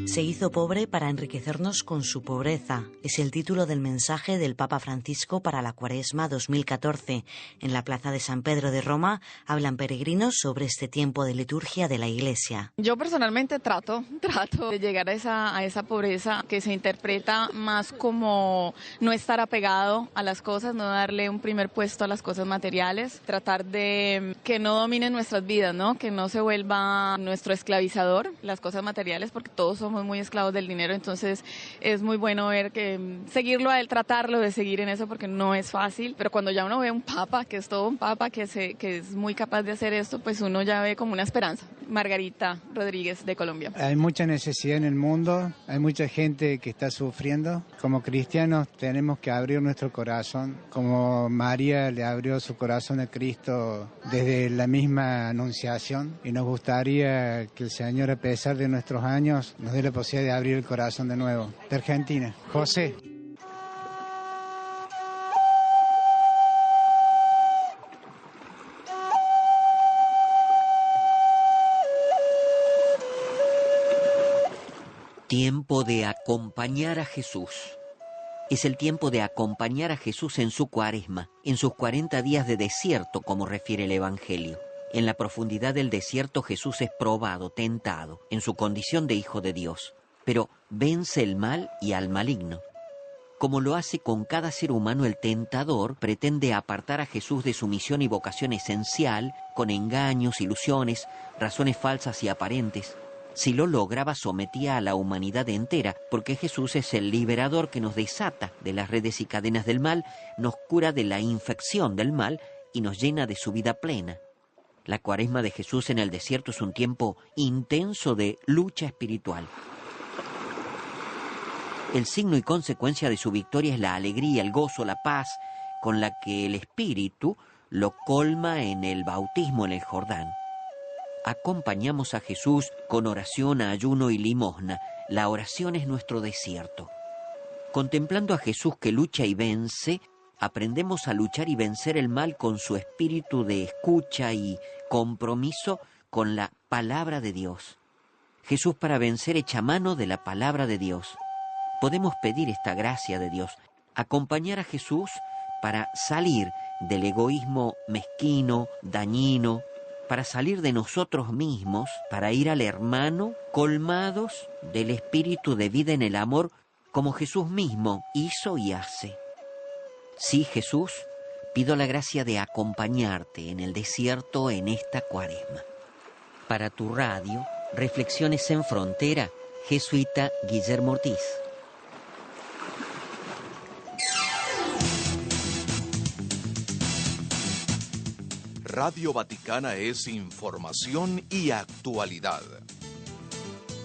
Se hizo pobre para enriquecernos con su pobreza. Es el título del mensaje del Papa Francisco para la Cuaresma 2014. En la Plaza de San Pedro de Roma hablan peregrinos sobre este tiempo de liturgia de la Iglesia. Yo personalmente trato de llegar a esa pobreza que se interpreta más como no estar apegado a las cosas, no darle un primer puesto a las cosas materiales, tratar de que no dominen nuestras vidas, ¿no? Que no se vuelva nuestro esclavizador las cosas materiales, porque todos somos muy esclavos del dinero, entonces es muy bueno ver que seguirlo a él, tratarlo de seguir en eso, porque no es fácil, pero cuando ya uno ve un papa, que es todo un papa, que es muy capaz de hacer esto, pues uno ya ve como una esperanza. Margarita Rodríguez, de Colombia. Hay mucha necesidad en el mundo, hay mucha gente que está sufriendo. Como cristianos tenemos que abrir nuestro corazón, como María le abrió su corazón a Cristo desde la misma anunciación, y nos gustaría que el Señor, a pesar de nuestros años, nos dé la posibilidad de abrir el corazón de nuevo. De Argentina, José. Tiempo de acompañar a Jesús. Es el tiempo de acompañar a Jesús en su Cuaresma, en sus 40 días de desierto, como refiere el Evangelio. En la profundidad del desierto Jesús es probado, tentado, en su condición de Hijo de Dios, pero vence el mal y al maligno. Como lo hace con cada ser humano, el tentador pretende apartar a Jesús de su misión y vocación esencial, con engaños, ilusiones, razones falsas y aparentes. Si lo lograba, sometía a la humanidad entera, porque Jesús es el liberador que nos desata de las redes y cadenas del mal, nos cura de la infección del mal y nos llena de su vida plena. La Cuaresma de Jesús en el desierto es un tiempo intenso de lucha espiritual. El signo y consecuencia de su victoria es la alegría, el gozo, la paz, con la que el Espíritu lo colma en el bautismo en el Jordán. Acompañamos a Jesús con oración, ayuno y limosna. La oración es nuestro desierto. Contemplando a Jesús que lucha y vence, aprendemos a luchar y vencer el mal con su espíritu de escucha y compromiso con la palabra de Dios. Jesús, para vencer, echa mano de la palabra de Dios. Podemos pedir esta gracia de Dios, acompañar a Jesús para salir del egoísmo mezquino, dañino, para salir de nosotros mismos, para ir al hermano colmados del espíritu de vida en el amor, como Jesús mismo hizo y hace. Sí, Jesús, pido la gracia de acompañarte en el desierto en esta Cuaresma. Para tu radio, Reflexiones en Frontera, jesuita Guillermo Ortiz. Radio Vaticana es información y actualidad.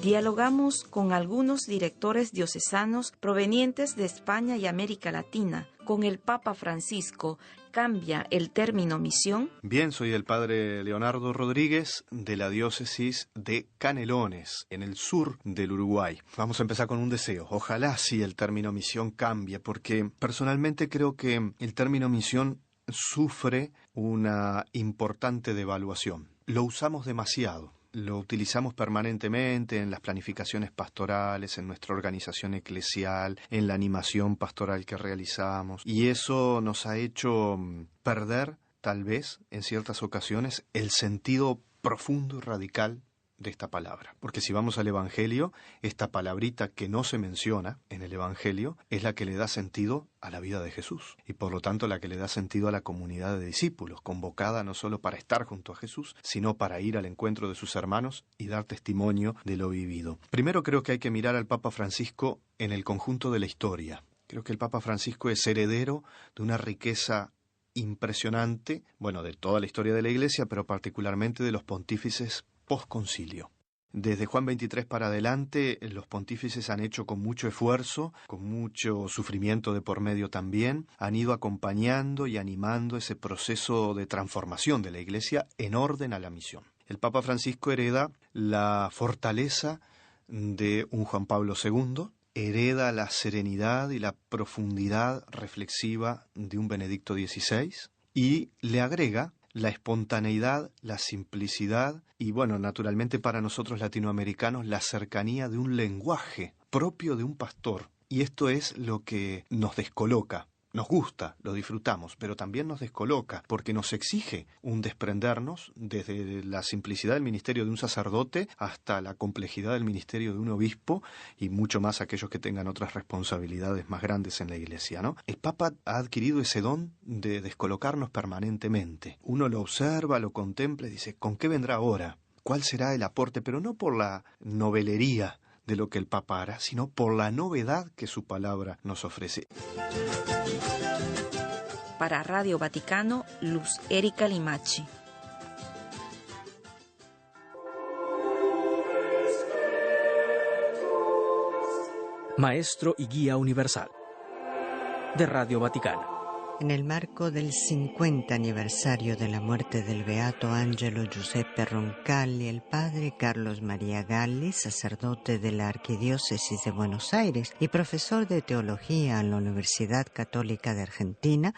Dialogamos con algunos directores diocesanos provenientes de España y América Latina. Con el Papa Francisco, ¿cambia el término misión? Bien, soy el padre Leonardo Rodríguez de la diócesis de Canelones, en el sur del Uruguay. Vamos a empezar con un deseo. Ojalá sí el término misión cambie, porque personalmente creo que el término misión sufre una importante devaluación. Lo usamos demasiado. Lo utilizamos permanentemente en las planificaciones pastorales, en nuestra organización eclesial, en la animación pastoral que realizamos. Y eso nos ha hecho perder, tal vez, en ciertas ocasiones, el sentido profundo y radical de esta palabra. Porque si vamos al Evangelio, esta palabrita que no se menciona en el Evangelio es la que le da sentido a la vida de Jesús y por lo tanto la que le da sentido a la comunidad de discípulos, convocada no solo para estar junto a Jesús, sino para ir al encuentro de sus hermanos y dar testimonio de lo vivido. Primero creo que hay que mirar al Papa Francisco en el conjunto de la historia. Creo que el Papa Francisco es heredero de una riqueza impresionante, bueno, de toda la historia de la Iglesia, pero particularmente de los pontífices postconcilio. Desde Juan XXIII para adelante, los pontífices han hecho con mucho esfuerzo, con mucho sufrimiento de por medio también, han ido acompañando y animando ese proceso de transformación de la Iglesia en orden a la misión. El Papa Francisco hereda la fortaleza de un Juan Pablo II, hereda la serenidad y la profundidad reflexiva de un Benedicto XVI y le agrega la espontaneidad, la simplicidad y, bueno, naturalmente para nosotros latinoamericanos, la cercanía de un lenguaje propio de un pastor. Y esto es lo que nos descoloca. Nos gusta, lo disfrutamos, pero también nos descoloca, porque nos exige un desprendernos desde la simplicidad del ministerio de un sacerdote hasta la complejidad del ministerio de un obispo y mucho más aquellos que tengan otras responsabilidades más grandes en la Iglesia, ¿no? El Papa ha adquirido ese don de descolocarnos permanentemente. Uno lo observa, lo contempla y dice, ¿con qué vendrá ahora? ¿Cuál será el aporte? Pero no por la novelería de lo que el Papa hará, sino por la novedad que su palabra nos ofrece. Para Radio Vaticano, Luz Erika Limachi. Maestro y Guía Universal de Radio Vaticano. En el marco del 50 aniversario de la muerte del beato Angelo Giuseppe Roncalli, el padre Carlos María Galli, sacerdote de la Arquidiócesis de Buenos Aires y profesor de teología en la Universidad Católica de Argentina,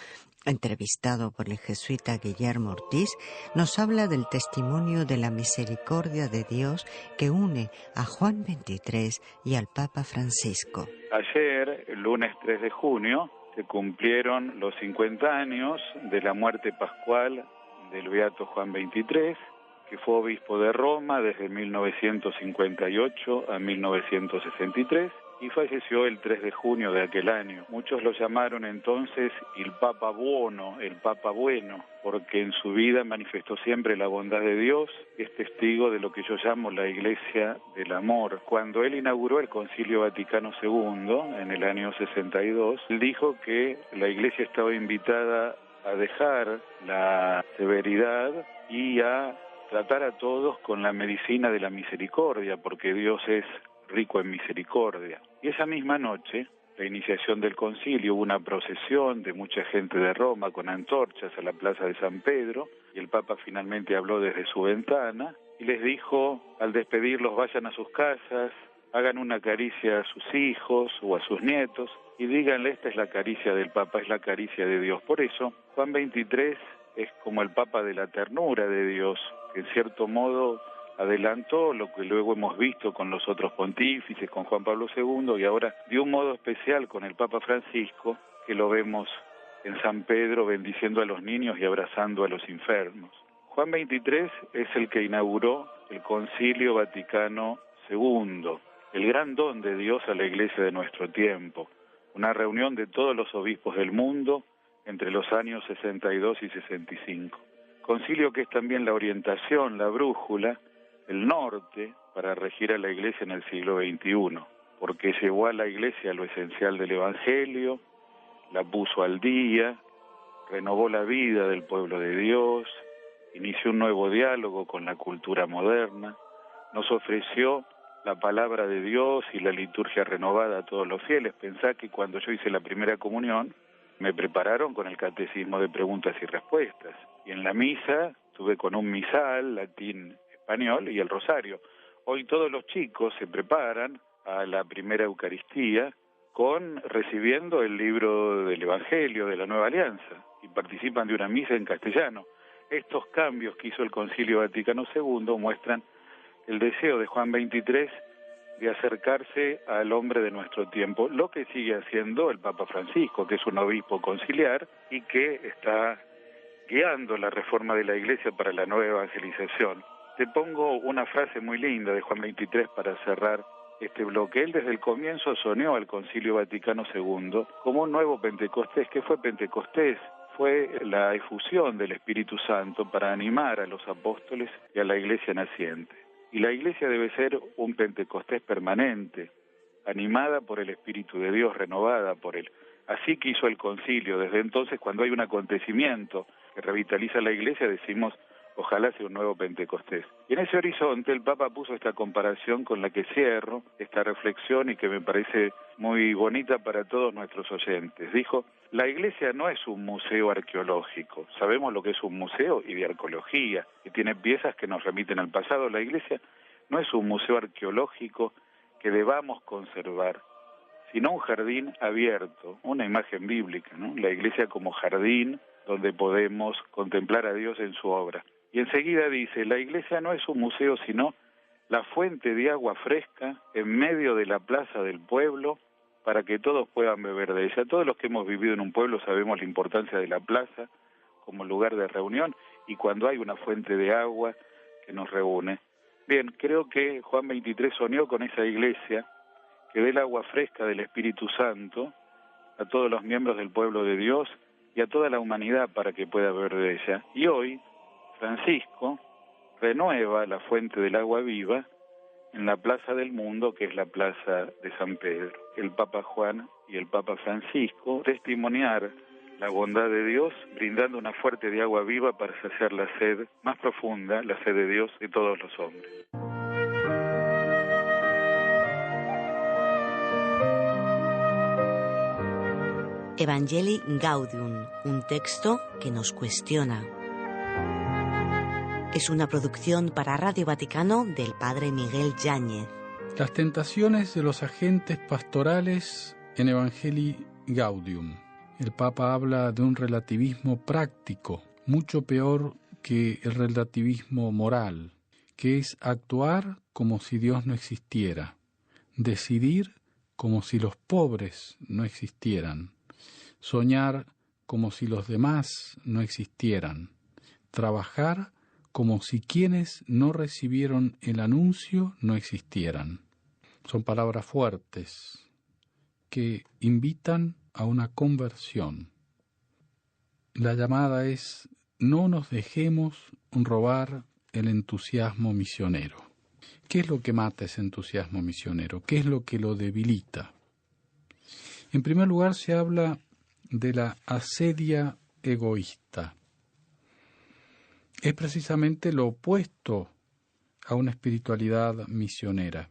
entrevistado por el jesuita Guillermo Ortiz, nos habla del testimonio de la misericordia de Dios que une a Juan XXIII y al Papa Francisco. Ayer, el lunes 3 de junio, se cumplieron los 50 años de la muerte pascual del beato Juan XXIII, que fue obispo de Roma desde 1958 a 1963 y falleció el 3 de junio de aquel año. Muchos lo llamaron entonces el Papa Buono, el Papa Bueno, porque en su vida manifestó siempre la bondad de Dios, es testigo de lo que yo llamo la Iglesia del Amor. Cuando él inauguró el Concilio Vaticano II, en el año 62, él dijo que la Iglesia estaba invitada a dejar la severidad y a tratar a todos con la medicina de la misericordia, porque Dios es rico en misericordia. Y esa misma noche, la iniciación del concilio, hubo una procesión de mucha gente de Roma con antorchas a la plaza de San Pedro, y el Papa finalmente habló desde su ventana y les dijo, al despedirlos, vayan a sus casas, hagan una caricia a sus hijos o a sus nietos y díganle, esta es la caricia del Papa, es la caricia de Dios. Por eso, Juan XXIII es como el Papa de la ternura de Dios, que en cierto modo adelantó lo que luego hemos visto con los otros pontífices, con Juan Pablo II, y ahora de un modo especial con el Papa Francisco, que lo vemos en San Pedro bendiciendo a los niños y abrazando a los enfermos. Juan XXIII es el que inauguró el Concilio Vaticano II, el gran don de Dios a la Iglesia de nuestro tiempo, una reunión de todos los obispos del mundo entre los años 62 y 65. Concilio que es también la orientación, la brújula, el norte para regir a la Iglesia en el siglo XXI, porque llevó a la Iglesia lo esencial del Evangelio, la puso al día, renovó la vida del pueblo de Dios, inició un nuevo diálogo con la cultura moderna, nos ofreció la palabra de Dios y la liturgia renovada a todos los fieles. Pensá que cuando yo hice la primera comunión, me prepararon con el catecismo de preguntas y respuestas, y en la misa estuve con un misal, latín, español y el rosario. Hoy todos los chicos se preparan a la primera Eucaristía recibiendo el libro del Evangelio de la Nueva Alianza y participan de una misa en castellano. Estos cambios que hizo el Concilio Vaticano II muestran el deseo de Juan XXIII de acercarse al hombre de nuestro tiempo, lo que sigue haciendo el Papa Francisco, que es un obispo conciliar y que está guiando la reforma de la Iglesia para la nueva evangelización. Te pongo una frase muy linda de Juan XXIII para cerrar este bloque. Él desde el comienzo soñó al Concilio Vaticano II como un nuevo Pentecostés. ¿Qué fue Pentecostés? Fue la efusión del Espíritu Santo para animar a los apóstoles y a la Iglesia naciente. Y la Iglesia debe ser un Pentecostés permanente, animada por el Espíritu de Dios, renovada por Él. Así que hizo el concilio. Desde entonces, cuando hay un acontecimiento que revitaliza la Iglesia, decimos, ojalá sea un nuevo Pentecostés. Y en ese horizonte el Papa puso esta comparación con la que cierro esta reflexión y que me parece muy bonita para todos nuestros oyentes. Dijo, la Iglesia no es un museo arqueológico. Sabemos lo que es un museo y de arqueología, que tiene piezas que nos remiten al pasado. La Iglesia no es un museo arqueológico que debamos conservar. sino un jardín abierto, una imagen bíblica, ¿no? La iglesia como jardín donde podemos contemplar a Dios en su obra. Y enseguida dice, la iglesia no es un museo, sino la fuente de agua fresca en medio de la plaza del pueblo para que todos puedan beber de ella. Todos los que hemos vivido en un pueblo sabemos la importancia de la plaza como lugar de reunión y cuando hay una fuente de agua que nos reúne. Bien, creo que Juan 23 soñó con esa iglesia que dé el agua fresca del Espíritu Santo a todos los miembros del pueblo de Dios y a toda la humanidad para que pueda beber de ella. Y hoy, Francisco renueva la fuente del agua viva en la Plaza del Mundo, que es la Plaza de San Pedro. El Papa Juan y el Papa Francisco testimoniar la bondad de Dios, brindando una fuente de agua viva para saciar la sed más profunda, la sed de Dios de todos los hombres. Evangelii Gaudium, un texto que nos cuestiona. Es una producción para Radio Vaticano del padre Miguel Yáñez. Las tentaciones de los agentes pastorales en Evangelii Gaudium. El Papa habla de un relativismo práctico, mucho peor que el relativismo moral, que es actuar como si Dios no existiera, decidir como si los pobres no existieran, soñar como si los demás no existieran, trabajar como si quienes no recibieron el anuncio no existieran. Son palabras fuertes que invitan a una conversión. La llamada es: no nos dejemos robar el entusiasmo misionero. ¿Qué es lo que mata ese entusiasmo misionero? ¿Qué es lo que lo debilita? En primer lugar, se habla de la asedia egoísta. Es precisamente lo opuesto a una espiritualidad misionera.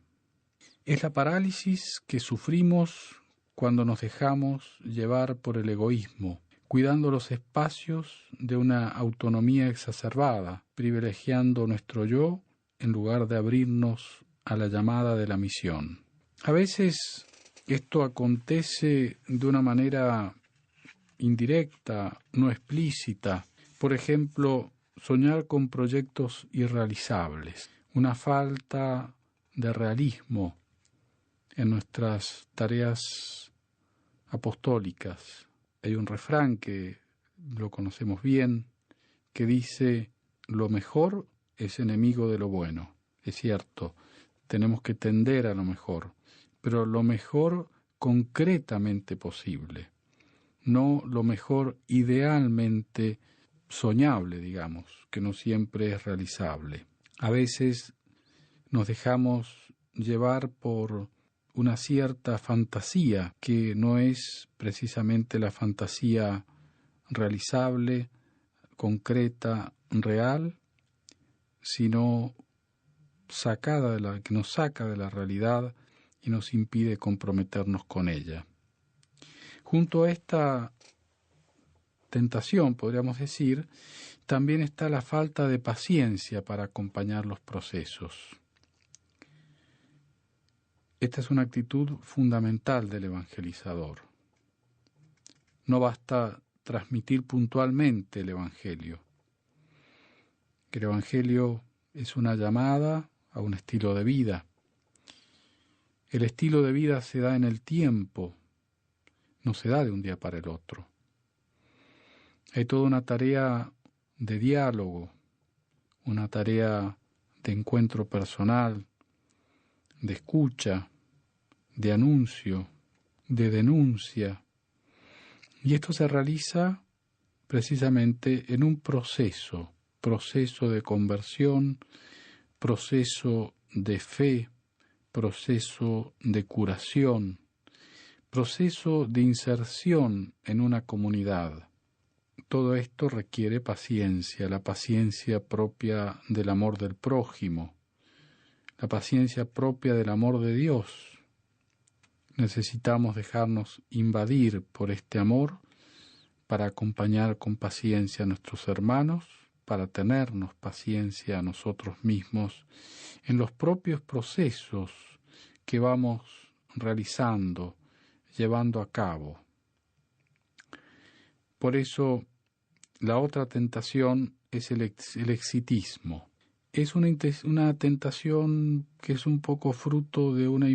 Es la parálisis que sufrimos cuando nos dejamos llevar por el egoísmo, cuidando los espacios de una autonomía exacerbada, privilegiando nuestro yo en lugar de abrirnos a la llamada de la misión. A veces esto acontece de una manera indirecta, no explícita. Por ejemplo, soñar con proyectos irrealizables, una falta de realismo en nuestras tareas apostólicas. Hay un refrán que lo conocemos bien, que dice: lo mejor es enemigo de lo bueno. Es cierto, tenemos que tender a lo mejor, pero lo mejor concretamente posible, no lo mejor idealmente soñable, digamos, que no siempre es realizable. A veces nos dejamos llevar por una cierta fantasía que no es precisamente la fantasía realizable, concreta, real, sino que nos saca de la realidad y nos impide comprometernos con ella. Junto a esta tentación, podríamos decir, también está la falta de paciencia para acompañar los procesos. Esta es una actitud fundamental del evangelizador. No basta transmitir puntualmente el Evangelio. El Evangelio es una llamada a un estilo de vida. El estilo de vida se da en el tiempo, no se da de un día para el otro. Hay toda una tarea de diálogo, una tarea de encuentro personal, de escucha, de anuncio, de denuncia. Y esto se realiza precisamente en un proceso de conversión, proceso de fe, proceso de curación, proceso de inserción en una comunidad. Todo esto requiere paciencia, la paciencia propia del amor del prójimo, la paciencia propia del amor de Dios. Necesitamos dejarnos invadir por este amor para acompañar con paciencia a nuestros hermanos, para tenernos paciencia a nosotros mismos en los propios procesos que vamos realizando llevando a cabo. Por eso, la otra tentación es el exitismo. Es una tentación que es un poco fruto de una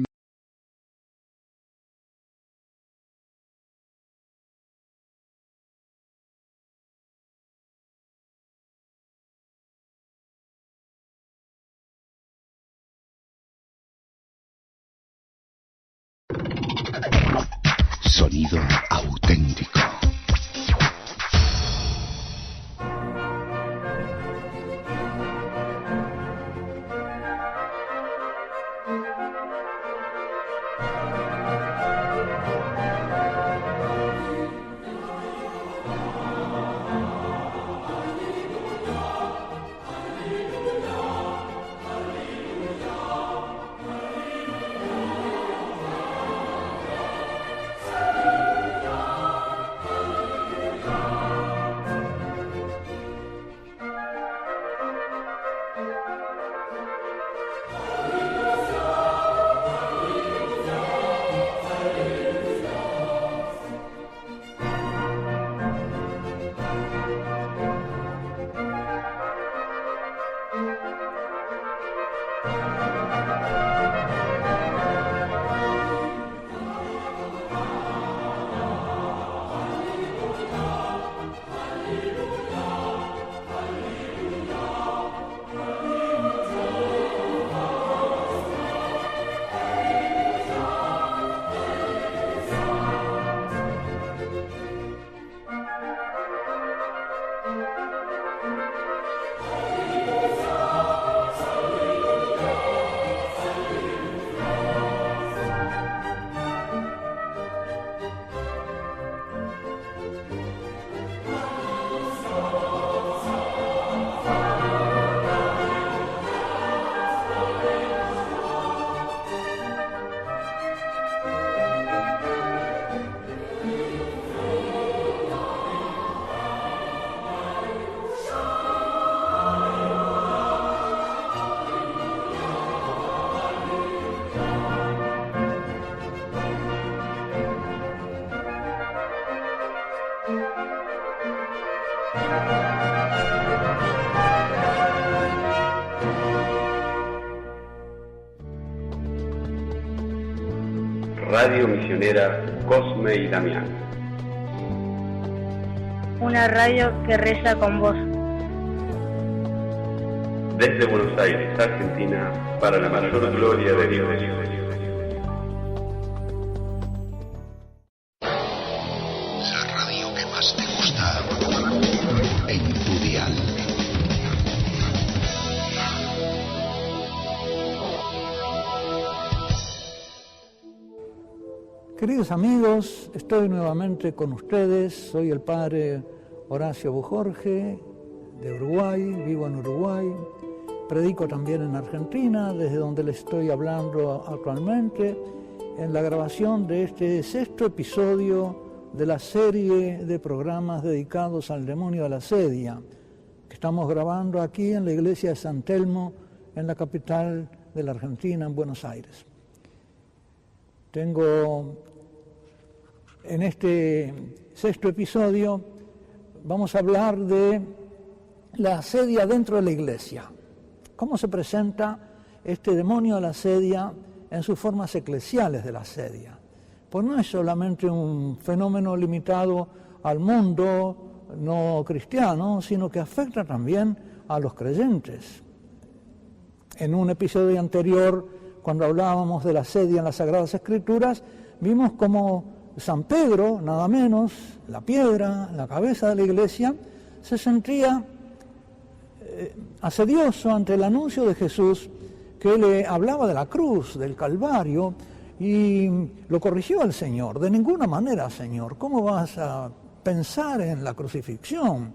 sonido auténtico. Radio Misionera Cosme y Damián. Una radio que reza con vos. Desde Buenos Aires, Argentina, para la mayor gloria de Dios. La radio que más te gusta en tu dial. Queridos amigos, estoy nuevamente con ustedes. Soy el padre Horacio Bujorge, de Uruguay, vivo en Uruguay. Predico también en Argentina, desde donde les estoy hablando actualmente, en la grabación de este 6º episodio de la serie de programas dedicados al demonio de la sedia, que estamos grabando aquí en la iglesia de San Telmo, en la capital de la Argentina, en Buenos Aires. En este 6º episodio vamos a hablar de la asedia dentro de la iglesia. ¿Cómo se presenta este demonio de la asedia en sus formas eclesiales de la asedia? Pues no es solamente un fenómeno limitado al mundo no cristiano, sino que afecta también a los creyentes. En un episodio anterior, cuando hablábamos de la asedia en las Sagradas Escrituras, vimos cómo San Pedro, nada menos, la piedra, la cabeza de la iglesia, se sentía asedioso ante el anuncio de Jesús, que le hablaba de la cruz, del Calvario, y lo corrigió el Señor. De ninguna manera, Señor, ¿cómo vas a pensar en la crucifixión?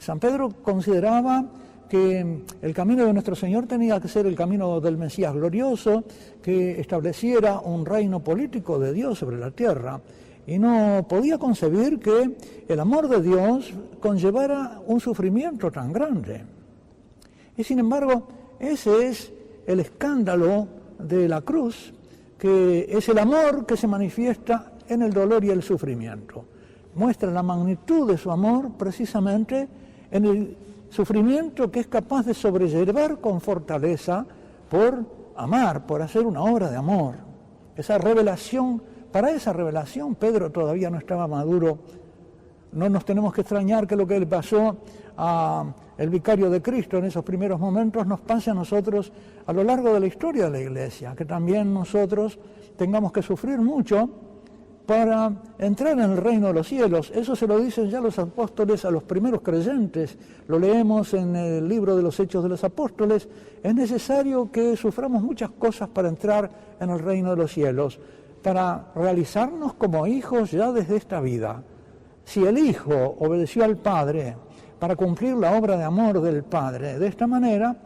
San Pedro consideraba que el camino de nuestro Señor tenía que ser el camino del Mesías glorioso, que estableciera un reino político de Dios sobre la tierra, y no podía concebir que el amor de Dios conllevara un sufrimiento tan grande. Y sin embargo, ese es el escándalo de la cruz, que es el amor que se manifiesta en el dolor y el sufrimiento. Muestra la magnitud de su amor precisamente en el sufrimiento que es capaz de sobrellevar con fortaleza por amar, por hacer una obra de amor. Esa revelación, para esa revelación Pedro todavía no estaba maduro. No nos tenemos que extrañar que lo que le pasó al vicario de Cristo en esos primeros momentos nos pase a nosotros a lo largo de la historia de la Iglesia, que también nosotros tengamos que sufrir mucho para entrar en el reino de los cielos. Eso se lo dicen ya los apóstoles a los primeros creyentes, lo leemos en el libro de los Hechos de los Apóstoles. Es necesario que suframos muchas cosas para entrar en el reino de los cielos, para realizarnos como hijos ya desde esta vida. Si el Hijo obedeció al Padre para cumplir la obra de amor del Padre, de esta manera,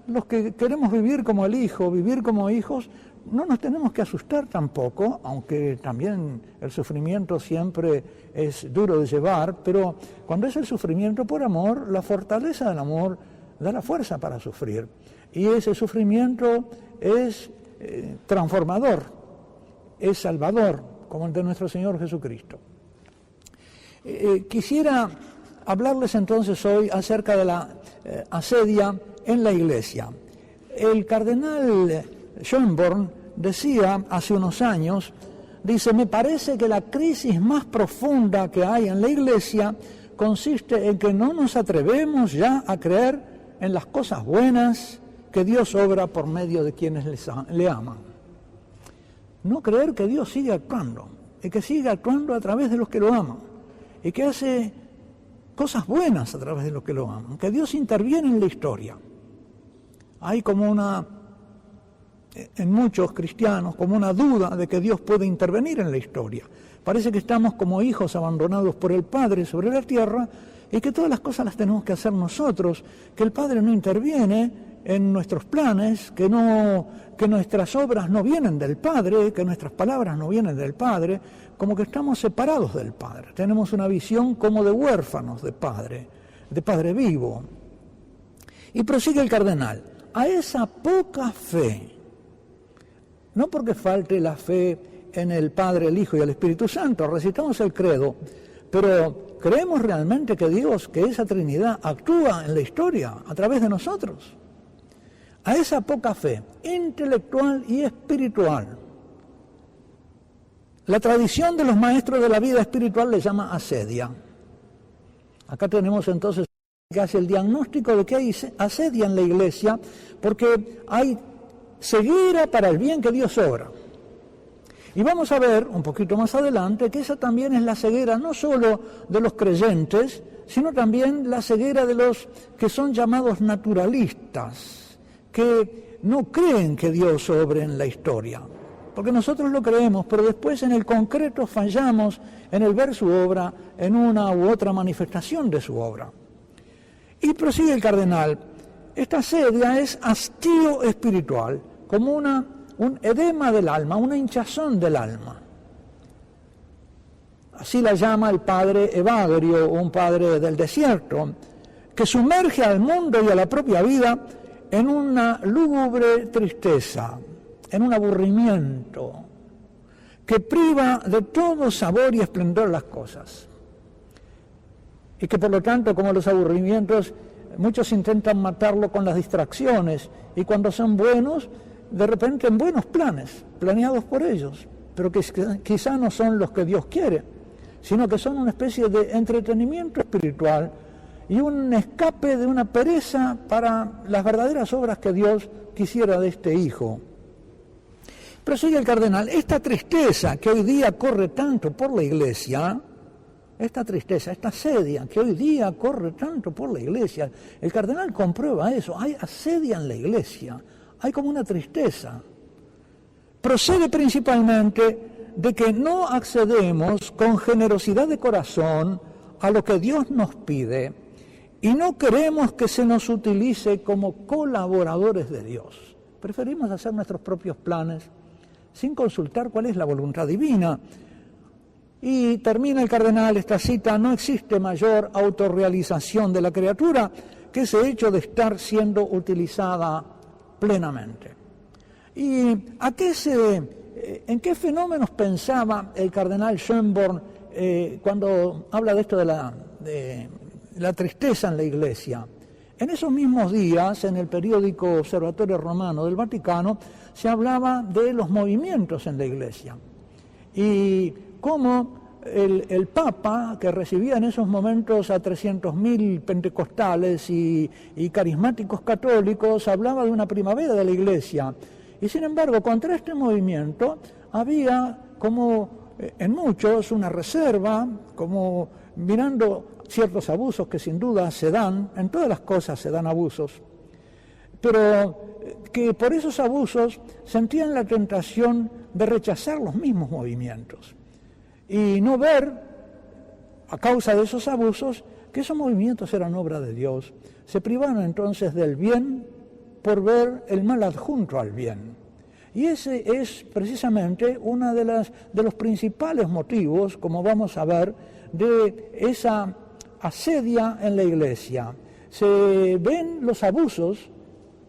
los que queremos vivir como el Hijo, vivir como hijos, no nos tenemos que asustar tampoco, aunque también el sufrimiento siempre es duro de llevar, pero cuando es el sufrimiento por amor, la fortaleza del amor da la fuerza para sufrir. Y ese sufrimiento es transformador, es salvador, como el de nuestro Señor Jesucristo. Quisiera hablarles entonces hoy acerca de la asedia en la Iglesia. El cardenal Schönborn decía hace unos años, dice: me parece que la crisis más profunda que hay en la Iglesia consiste en que no nos atrevemos ya a creer en las cosas buenas que Dios obra por medio de quienes le aman. No creer que Dios sigue actuando, y que sigue actuando a través de los que lo aman, y que hace cosas buenas a través de los que lo aman, que Dios interviene en la historia. Hay como en muchos cristianos, como una duda de que Dios puede intervenir en la historia. Parece que estamos como hijos abandonados por el Padre sobre la tierra y que todas las cosas las tenemos que hacer nosotros, que el Padre no interviene en nuestros planes, que nuestras obras no vienen del Padre, que nuestras palabras no vienen del Padre, como que estamos separados del Padre. Tenemos una visión como de huérfanos de Padre vivo. Y prosigue el cardenal: a esa poca fe, no porque falte la fe en el Padre, el Hijo y el Espíritu Santo, recitamos el credo, pero ¿creemos realmente que Dios, que esa Trinidad actúa en la historia a través de nosotros? A esa poca fe intelectual y espiritual, la tradición de los maestros de la vida espiritual le llama asedia. Acá tenemos entonces que hace el diagnóstico de que hay asedia en la Iglesia, porque hay ceguera para el bien que Dios obra. Y vamos a ver un poquito más adelante que esa también es la ceguera no solo de los creyentes, sino también la ceguera de los que son llamados naturalistas, que no creen que Dios obre en la historia. Porque nosotros lo creemos, pero después en el concreto fallamos en el ver su obra, en una u otra manifestación de su obra. Y prosigue el cardenal: esta asedia es hastío espiritual, como un edema del alma, una hinchazón del alma. Así la llama el padre Evagrio, un padre del desierto, que sumerge al mundo y a la propia vida en una lúgubre tristeza, en un aburrimiento, que priva de todo sabor y esplendor las cosas. Y que por lo tanto, como los aburrimientos, muchos intentan matarlo con las distracciones, y cuando son buenos, de repente en buenos planes, planeados por ellos, pero que quizá no son los que Dios quiere, sino que son una especie de entretenimiento espiritual y un escape de una pereza para las verdaderas obras que Dios quisiera de este Hijo. Pero sigue el cardenal: esta tristeza que hoy día corre tanto por la Iglesia, esta tristeza, esta asedia que hoy día corre tanto por la Iglesia, el cardenal comprueba eso, hay asedia en la Iglesia, hay como una tristeza. Procede principalmente de que no accedemos con generosidad de corazón a lo que Dios nos pide y no queremos que se nos utilice como colaboradores de Dios. Preferimos hacer nuestros propios planes sin consultar cuál es la voluntad divina. Y termina el cardenal esta cita: no existe mayor autorrealización de la criatura que ese hecho de estar siendo utilizada plenamente. ¿Y a qué se ¿En qué fenómenos pensaba el cardenal Schönborn cuando habla de esto de la tristeza en la Iglesia? En esos mismos días, en el periódico Observatorio Romano del Vaticano, se hablaba de los movimientos en la Iglesia y cómo el Papa, que recibía en esos momentos a 300.000 pentecostales y carismáticos católicos, hablaba de una primavera de la Iglesia. Y sin embargo, contra este movimiento había, como en muchos, una reserva, como mirando ciertos abusos que sin duda se dan, en todas las cosas se dan abusos, pero que por esos abusos sentían la tentación de rechazar los mismos movimientos y no ver, a causa de esos abusos, que esos movimientos eran obra de Dios. Se privaron entonces del bien por ver el mal adjunto al bien. Y ese es precisamente uno de los principales motivos, como vamos a ver, de esa asedia en la Iglesia. Se ven los abusos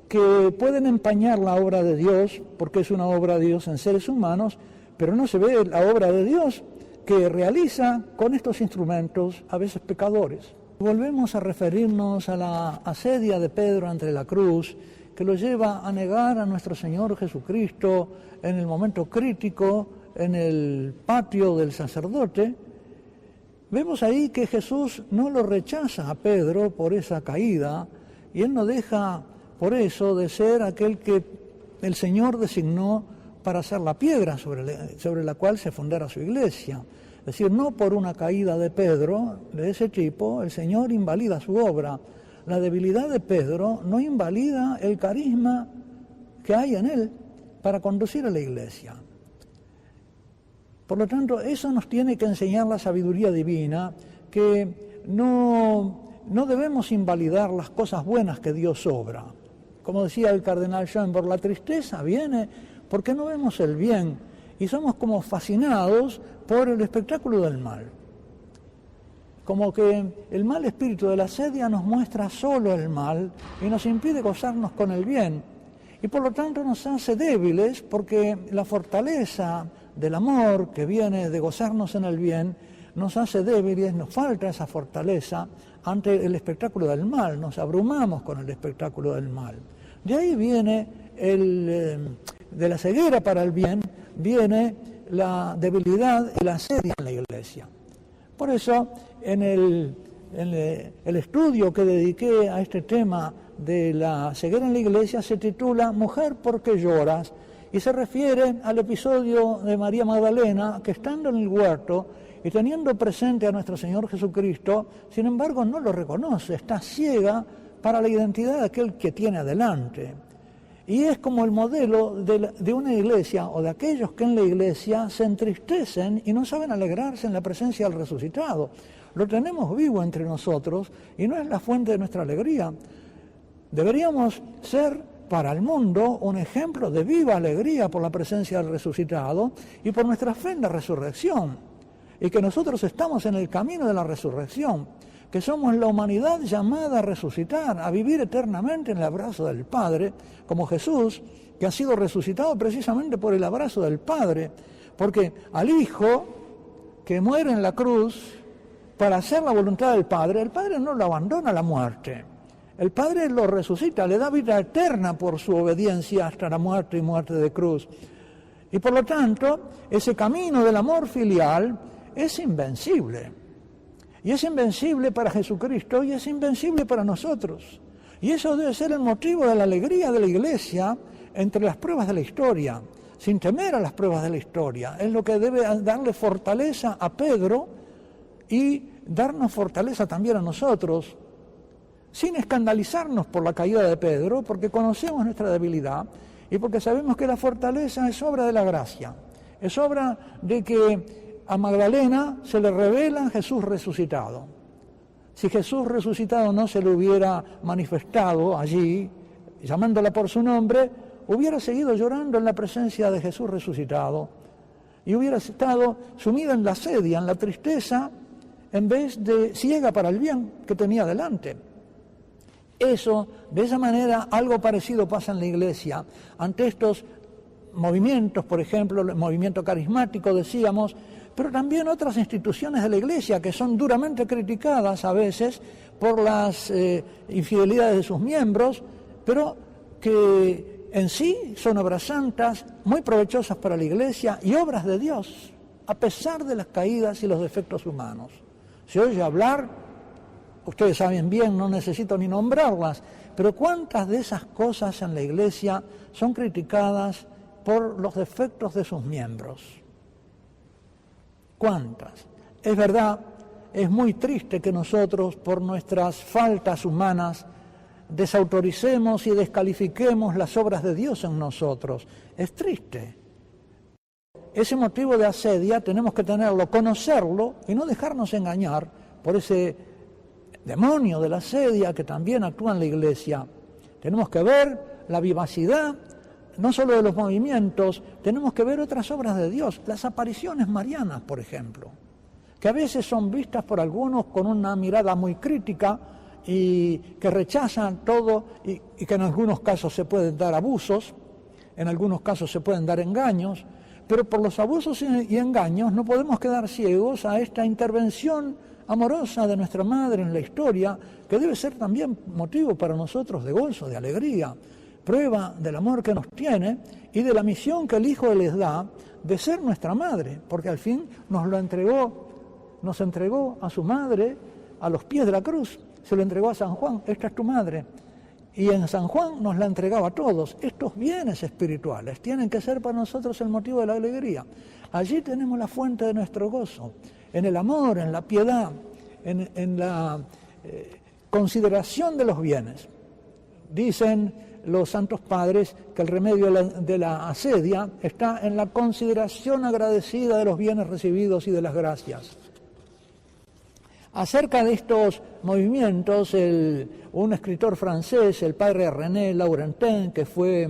que pueden empañar la obra de Dios, porque es una obra de Dios en seres humanos, pero no se ve la obra de Dios que realiza con estos instrumentos, a veces pecadores. Volvemos a referirnos a la asedia de Pedro ante la cruz, que lo lleva a negar a nuestro Señor Jesucristo en el momento crítico, en el patio del sacerdote. Vemos ahí que Jesús no lo rechaza a Pedro por esa caída, y él no deja por eso de ser aquel que el Señor designó para ser la piedra sobre la cual se fundara su iglesia. Es decir, no por una caída de Pedro, de ese tipo, el Señor invalida su obra. La debilidad de Pedro no invalida el carisma que hay en él para conducir a la iglesia. Por lo tanto, eso nos tiene que enseñar la sabiduría divina, que no debemos invalidar las cosas buenas que Dios obra. Como decía el cardenal Schönborn, la tristeza viene porque no vemos el bien y somos como fascinados por el espectáculo del mal. Como que el mal espíritu de la asedia nos muestra solo el mal y nos impide gozarnos con el bien. Y por lo tanto nos hace débiles, porque la fortaleza del amor que viene de gozarnos en el bien nos hace débiles, nos falta esa fortaleza ante el espectáculo del mal, nos abrumamos con el espectáculo del mal. De ahí viene, de la ceguera para el bien, viene la debilidad y la asedia en la iglesia. Por eso, en el estudio que dediqué a este tema de la ceguera en la iglesia se titula Mujer, ¿por qué lloras? Y se refiere al episodio de María Magdalena, que estando en el huerto y teniendo presente a nuestro Señor Jesucristo, sin embargo no lo reconoce, está ciega para la identidad de aquel que tiene adelante. Y es como el modelo de una iglesia o de aquellos que en la iglesia se entristecen y no saben alegrarse en la presencia del resucitado. Lo tenemos vivo entre nosotros y no es la fuente de nuestra alegría. Deberíamos ser para el mundo un ejemplo de viva alegría por la presencia del resucitado y por nuestra fe en la resurrección. Y que nosotros estamos en el camino de la resurrección, que somos la humanidad llamada a resucitar, a vivir eternamente en el abrazo del Padre, como Jesús, que ha sido resucitado precisamente por el abrazo del Padre, porque al Hijo que muere en la cruz para hacer la voluntad del Padre, el Padre no lo abandona a la muerte. El Padre lo resucita, le da vida eterna por su obediencia hasta la muerte y muerte de cruz. Y por lo tanto, ese camino del amor filial es invencible. Y es invencible para Jesucristo y es invencible para nosotros. Y eso debe ser el motivo de la alegría de la Iglesia entre las pruebas de la historia, sin temer a las pruebas de la historia. Es lo que debe darle fortaleza a Pedro y darnos fortaleza también a nosotros, sin escandalizarnos por la caída de Pedro, porque conocemos nuestra debilidad y porque sabemos que la fortaleza es obra de la gracia, es obra de que a Magdalena se le revela Jesús resucitado. Si Jesús resucitado no se le hubiera manifestado allí, llamándola por su nombre, hubiera seguido llorando en la presencia de Jesús resucitado y hubiera estado sumida en la asedia, en la tristeza, en vez de ciega para el bien que tenía delante. De esa manera, algo parecido pasa en la iglesia. Ante estos movimientos, por ejemplo, el movimiento carismático, decíamos, pero también otras instituciones de la Iglesia que son duramente criticadas a veces por las infidelidades de sus miembros, pero que en sí son obras santas, muy provechosas para la Iglesia y obras de Dios, a pesar de las caídas y los defectos humanos. Se oye hablar, ustedes saben bien, no necesito ni nombrarlas, pero ¿cuántas de esas cosas en la Iglesia son criticadas por los defectos de sus miembros? ¿Cuántas? Es verdad, es muy triste que nosotros, por nuestras faltas humanas, desautoricemos y descalifiquemos las obras de Dios en nosotros. Es triste. Ese motivo de asedia tenemos que tenerlo, conocerlo y no dejarnos engañar por ese demonio de la asedia que también actúa en la Iglesia. Tenemos que ver la vivacidad, no solo de los movimientos, tenemos que ver otras obras de Dios, las apariciones marianas, por ejemplo, que a veces son vistas por algunos con una mirada muy crítica y que rechazan todo y que en algunos casos se pueden dar abusos, en algunos casos se pueden dar engaños, pero por los abusos y engaños no podemos quedar ciegos a esta intervención amorosa de nuestra Madre en la historia, que debe ser también motivo para nosotros de gozo, de alegría, prueba del amor que nos tiene y de la misión que el Hijo les da de ser nuestra Madre, porque al fin nos entregó a su Madre a los pies de la cruz, se lo entregó a San Juan, esta es tu Madre, y en San Juan nos la entregaba a todos. Estos bienes espirituales tienen que ser para nosotros el motivo de la alegría. Allí tenemos la fuente de nuestro gozo, en el amor, en la piedad, en la consideración de los bienes. Dicen los santos padres que el remedio de la asedia está en la consideración agradecida de los bienes recibidos y de las gracias. Acerca de estos movimientos, un escritor francés, el padre René Laurentin, que fue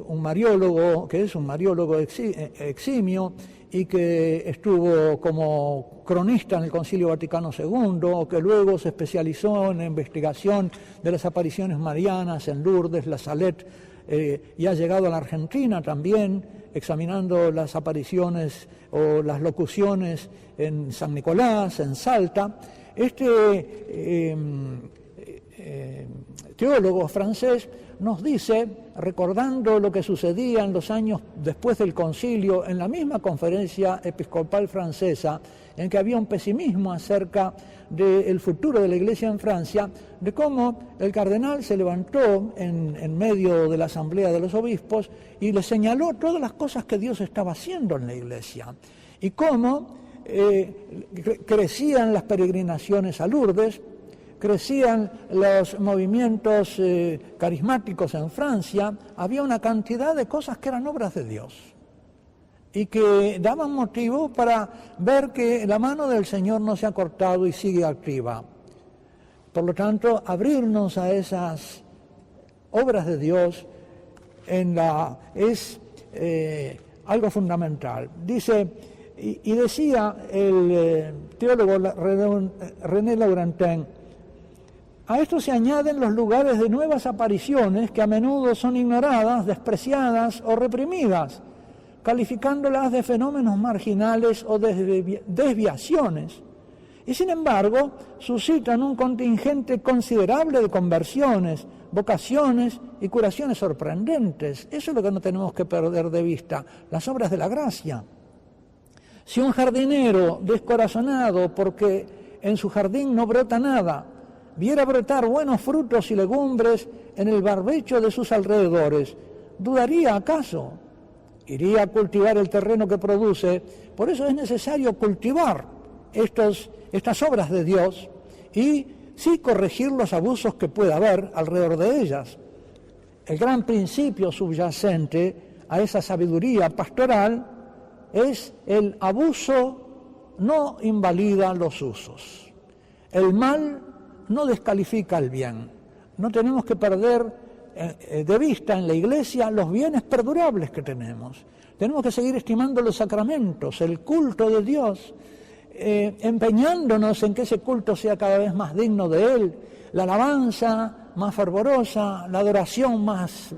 un mariólogo, que es un mariólogo eximio y que estuvo como cronista en el Concilio Vaticano II, que luego se especializó en la investigación de las apariciones marianas en Lourdes, La Salette, y ha llegado a la Argentina también, examinando las apariciones o las locuciones en San Nicolás, en Salta. Este teólogo francés nos dice, recordando lo que sucedía en los años después del concilio, en la misma conferencia episcopal francesa, en que había un pesimismo acerca del futuro de la Iglesia en Francia, de cómo el cardenal se levantó en medio de la asamblea de los obispos y le señaló todas las cosas que Dios estaba haciendo en la Iglesia, y cómo crecían las peregrinaciones a Lourdes, crecían los movimientos carismáticos en Francia, había una cantidad de cosas que eran obras de Dios y que daban motivo para ver que la mano del Señor no se ha cortado y sigue activa. Por lo tanto, abrirnos a esas obras de Dios es algo fundamental. Dice, y decía el teólogo René Laurentin, a esto se añaden los lugares de nuevas apariciones que a menudo son ignoradas, despreciadas o reprimidas, calificándolas de fenómenos marginales o de desviaciones. Y sin embargo, suscitan un contingente considerable de conversiones, vocaciones y curaciones sorprendentes. Eso es lo que no tenemos que perder de vista, las obras de la gracia. Si un jardinero descorazonado porque en su jardín no brota nada, viera brotar buenos frutos y legumbres en el barbecho de sus alrededores, ¿dudaría acaso? Iría a cultivar el terreno que produce. Por eso es necesario cultivar estas obras de Dios y sí corregir los abusos que pueda haber alrededor de ellas. El gran principio subyacente a esa sabiduría pastoral es el abuso no invalida los usos. El mal no descalifica el bien. No tenemos que perder de vista en la Iglesia los bienes perdurables que tenemos. Tenemos que seguir estimando los sacramentos, el culto de Dios, empeñándonos en que ese culto sea cada vez más digno de Él, la alabanza más fervorosa, la adoración más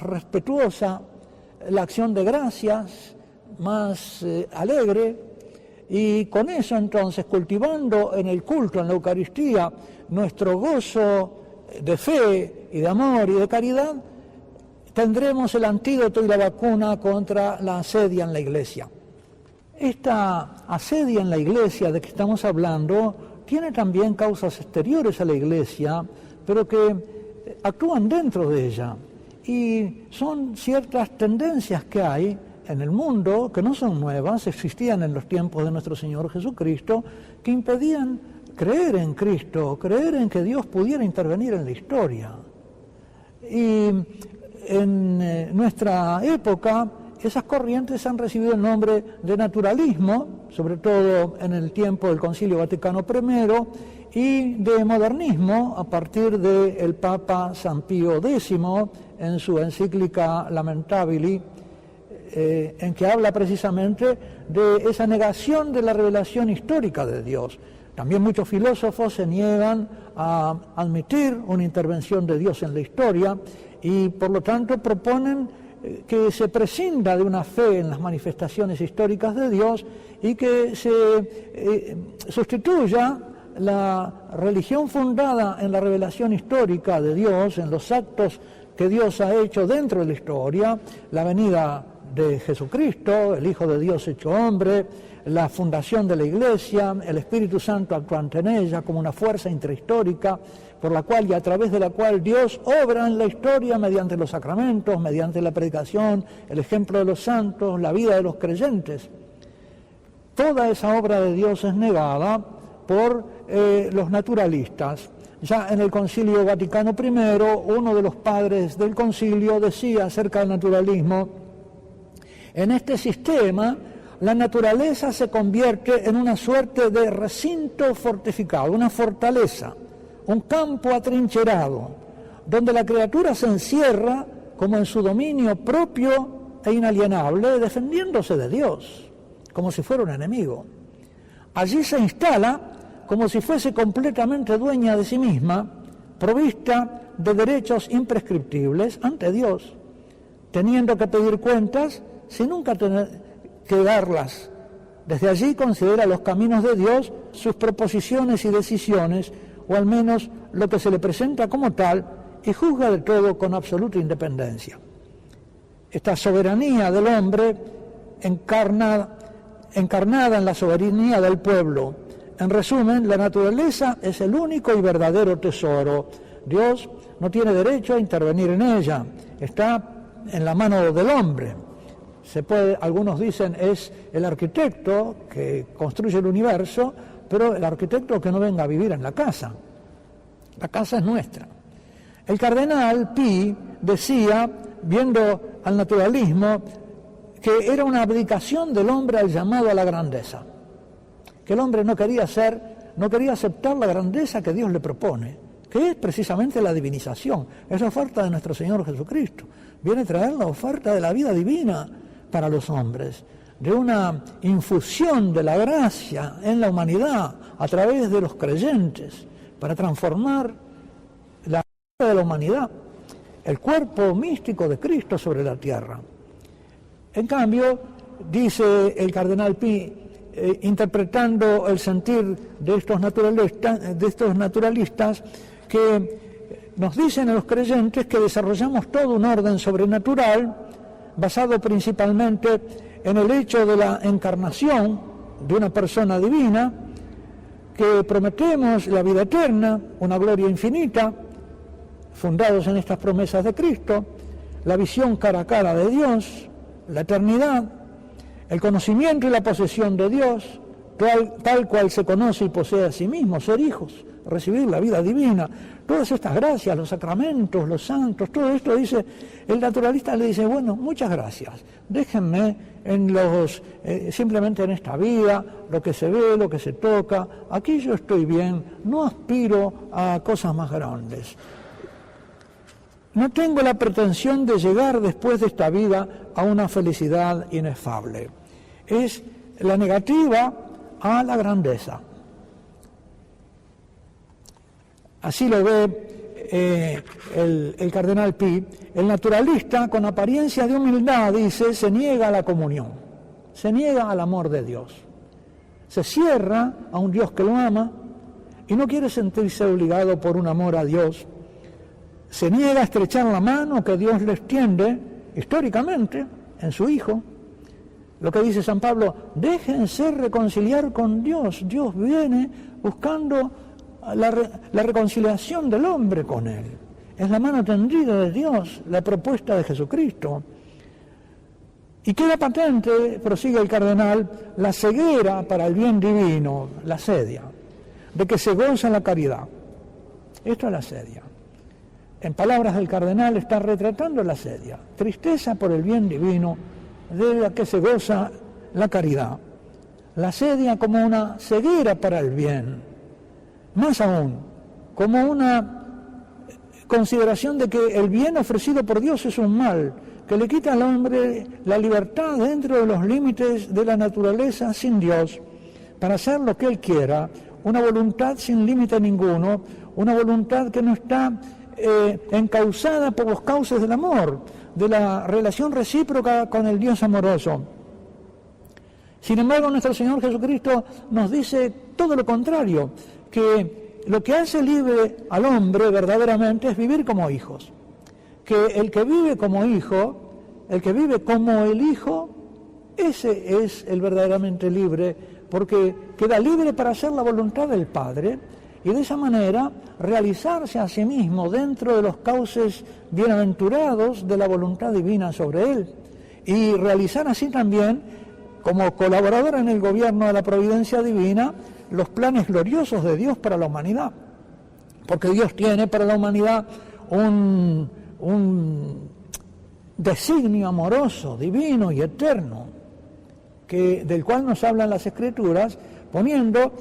respetuosa, la acción de gracias más alegre, y con eso entonces, cultivando en el culto, en la Eucaristía, nuestro gozo de fe y de amor y de caridad, tendremos el antídoto y la vacuna contra la asedia en la Iglesia. Esta asedia en la Iglesia de que estamos hablando tiene también causas exteriores a la Iglesia, pero que actúan dentro de ella, y son ciertas tendencias que hay en el mundo, que no son nuevas, existían en los tiempos de nuestro Señor Jesucristo, que impedían creer en Cristo, creer en que Dios pudiera intervenir en la historia. Y en nuestra época, esas corrientes han recibido el nombre de naturalismo, sobre todo en el tiempo del Concilio Vaticano I, y de modernismo a partir del Papa San Pío X en su encíclica Lamentabili, en que habla precisamente de esa negación de la revelación histórica de Dios. También muchos filósofos se niegan a admitir una intervención de Dios en la historia y por lo tanto proponen que se prescinda de una fe en las manifestaciones históricas de Dios y que se sustituya la religión fundada en la revelación histórica de Dios, en los actos que Dios ha hecho dentro de la historia, la venida de Jesucristo, el Hijo de Dios hecho hombre, la fundación de la Iglesia, el Espíritu Santo actuante en ella como una fuerza intrahistórica por la cual y a través de la cual Dios obra en la historia mediante los sacramentos, mediante la predicación, el ejemplo de los santos, la vida de los creyentes. Toda esa obra de Dios es negada por los naturalistas. Ya en el Concilio Vaticano I, uno de los padres del concilio decía acerca del naturalismo: en este sistema, la naturaleza se convierte en una suerte de recinto fortificado, una fortaleza, un campo atrincherado, donde la criatura se encierra como en su dominio propio e inalienable, defendiéndose de Dios, como si fuera un enemigo. Allí se instala como si fuese completamente dueña de sí misma, provista de derechos imprescriptibles ante Dios, teniendo que pedir cuentas sin nunca tener que darlas. Desde allí considera los caminos de Dios, sus proposiciones y decisiones, o al menos lo que se le presenta como tal, y juzga de todo con absoluta independencia. Esta soberanía del hombre encarnada en la soberanía del pueblo. En resumen, la naturaleza es el único y verdadero tesoro. Dios no tiene derecho a intervenir en ella, está en la mano del hombre. Algunos dicen es el arquitecto que construye el universo, pero el arquitecto que no venga a vivir en la casa. La casa es nuestra. El cardenal Pi decía, viendo al naturalismo, que era una abdicación del hombre al llamado a la grandeza, que el hombre no quería aceptar la grandeza que Dios le propone, que es precisamente la divinización, es la oferta de nuestro Señor Jesucristo. Viene a traer la oferta de la vida divina para los hombres, de una infusión de la gracia en la humanidad a través de los creyentes, para transformar la vida de la humanidad, el cuerpo místico de Cristo sobre la tierra. En cambio, dice el cardenal Pi, interpretando el sentir de estos naturalistas, que nos dicen a los creyentes que desarrollamos todo un orden sobrenatural basado principalmente en el hecho de la encarnación de una persona divina, que prometemos la vida eterna, una gloria infinita, fundados en estas promesas de Cristo, la visión cara a cara de Dios, la eternidad, el conocimiento y la posesión de Dios, tal cual se conoce y posee a sí mismo, ser hijos, recibir la vida divina, todas estas gracias, los sacramentos, los santos, todo esto, dice, el naturalista le dice, bueno, muchas gracias, déjenme simplemente en esta vida, lo que se ve, lo que se toca, aquí yo estoy bien, no aspiro a cosas más grandes. No tengo la pretensión de llegar después de esta vida a una felicidad inefable. Es la negativa a la grandeza. Así lo ve el cardenal Pi, el naturalista con apariencia de humildad, dice, se niega a la comunión, se niega al amor de Dios, se cierra a un Dios que lo ama y no quiere sentirse obligado por un amor a Dios, se niega a estrechar la mano que Dios le extiende históricamente en su Hijo. Lo que dice San Pablo, déjense reconciliar con Dios. Dios viene buscando la reconciliación del hombre con Él. Es la mano tendida de Dios, la propuesta de Jesucristo. Y queda patente, prosigue el cardenal, la ceguera para el bien divino, la sedia, de que se goza la caridad. Esto es la sedia. En palabras del cardenal está retratando la sedia, tristeza por el bien divino, de la que se goza la caridad. La sedia como una ceguera para el bien. Más aún, como una consideración de que el bien ofrecido por Dios es un mal, que le quita al hombre la libertad dentro de los límites de la naturaleza sin Dios, para hacer lo que Él quiera, una voluntad sin límite ninguno, una voluntad que no está encauzada por los cauces del amor, de la relación recíproca con el Dios amoroso. Sin embargo, nuestro Señor Jesucristo nos dice todo lo contrario, que lo que hace libre al hombre verdaderamente es vivir como hijos, que el que vive como hijo, el que vive como el Hijo, ese es el verdaderamente libre, porque queda libre para hacer la voluntad del Padre y de esa manera realizarse a sí mismo dentro de los cauces bienaventurados de la voluntad divina sobre él y realizar así también, como colaborador en el gobierno de la providencia divina, los planes gloriosos de Dios para la humanidad, porque Dios tiene para la humanidad un designio amoroso, divino y eterno, del cual nos hablan las Escrituras, poniendo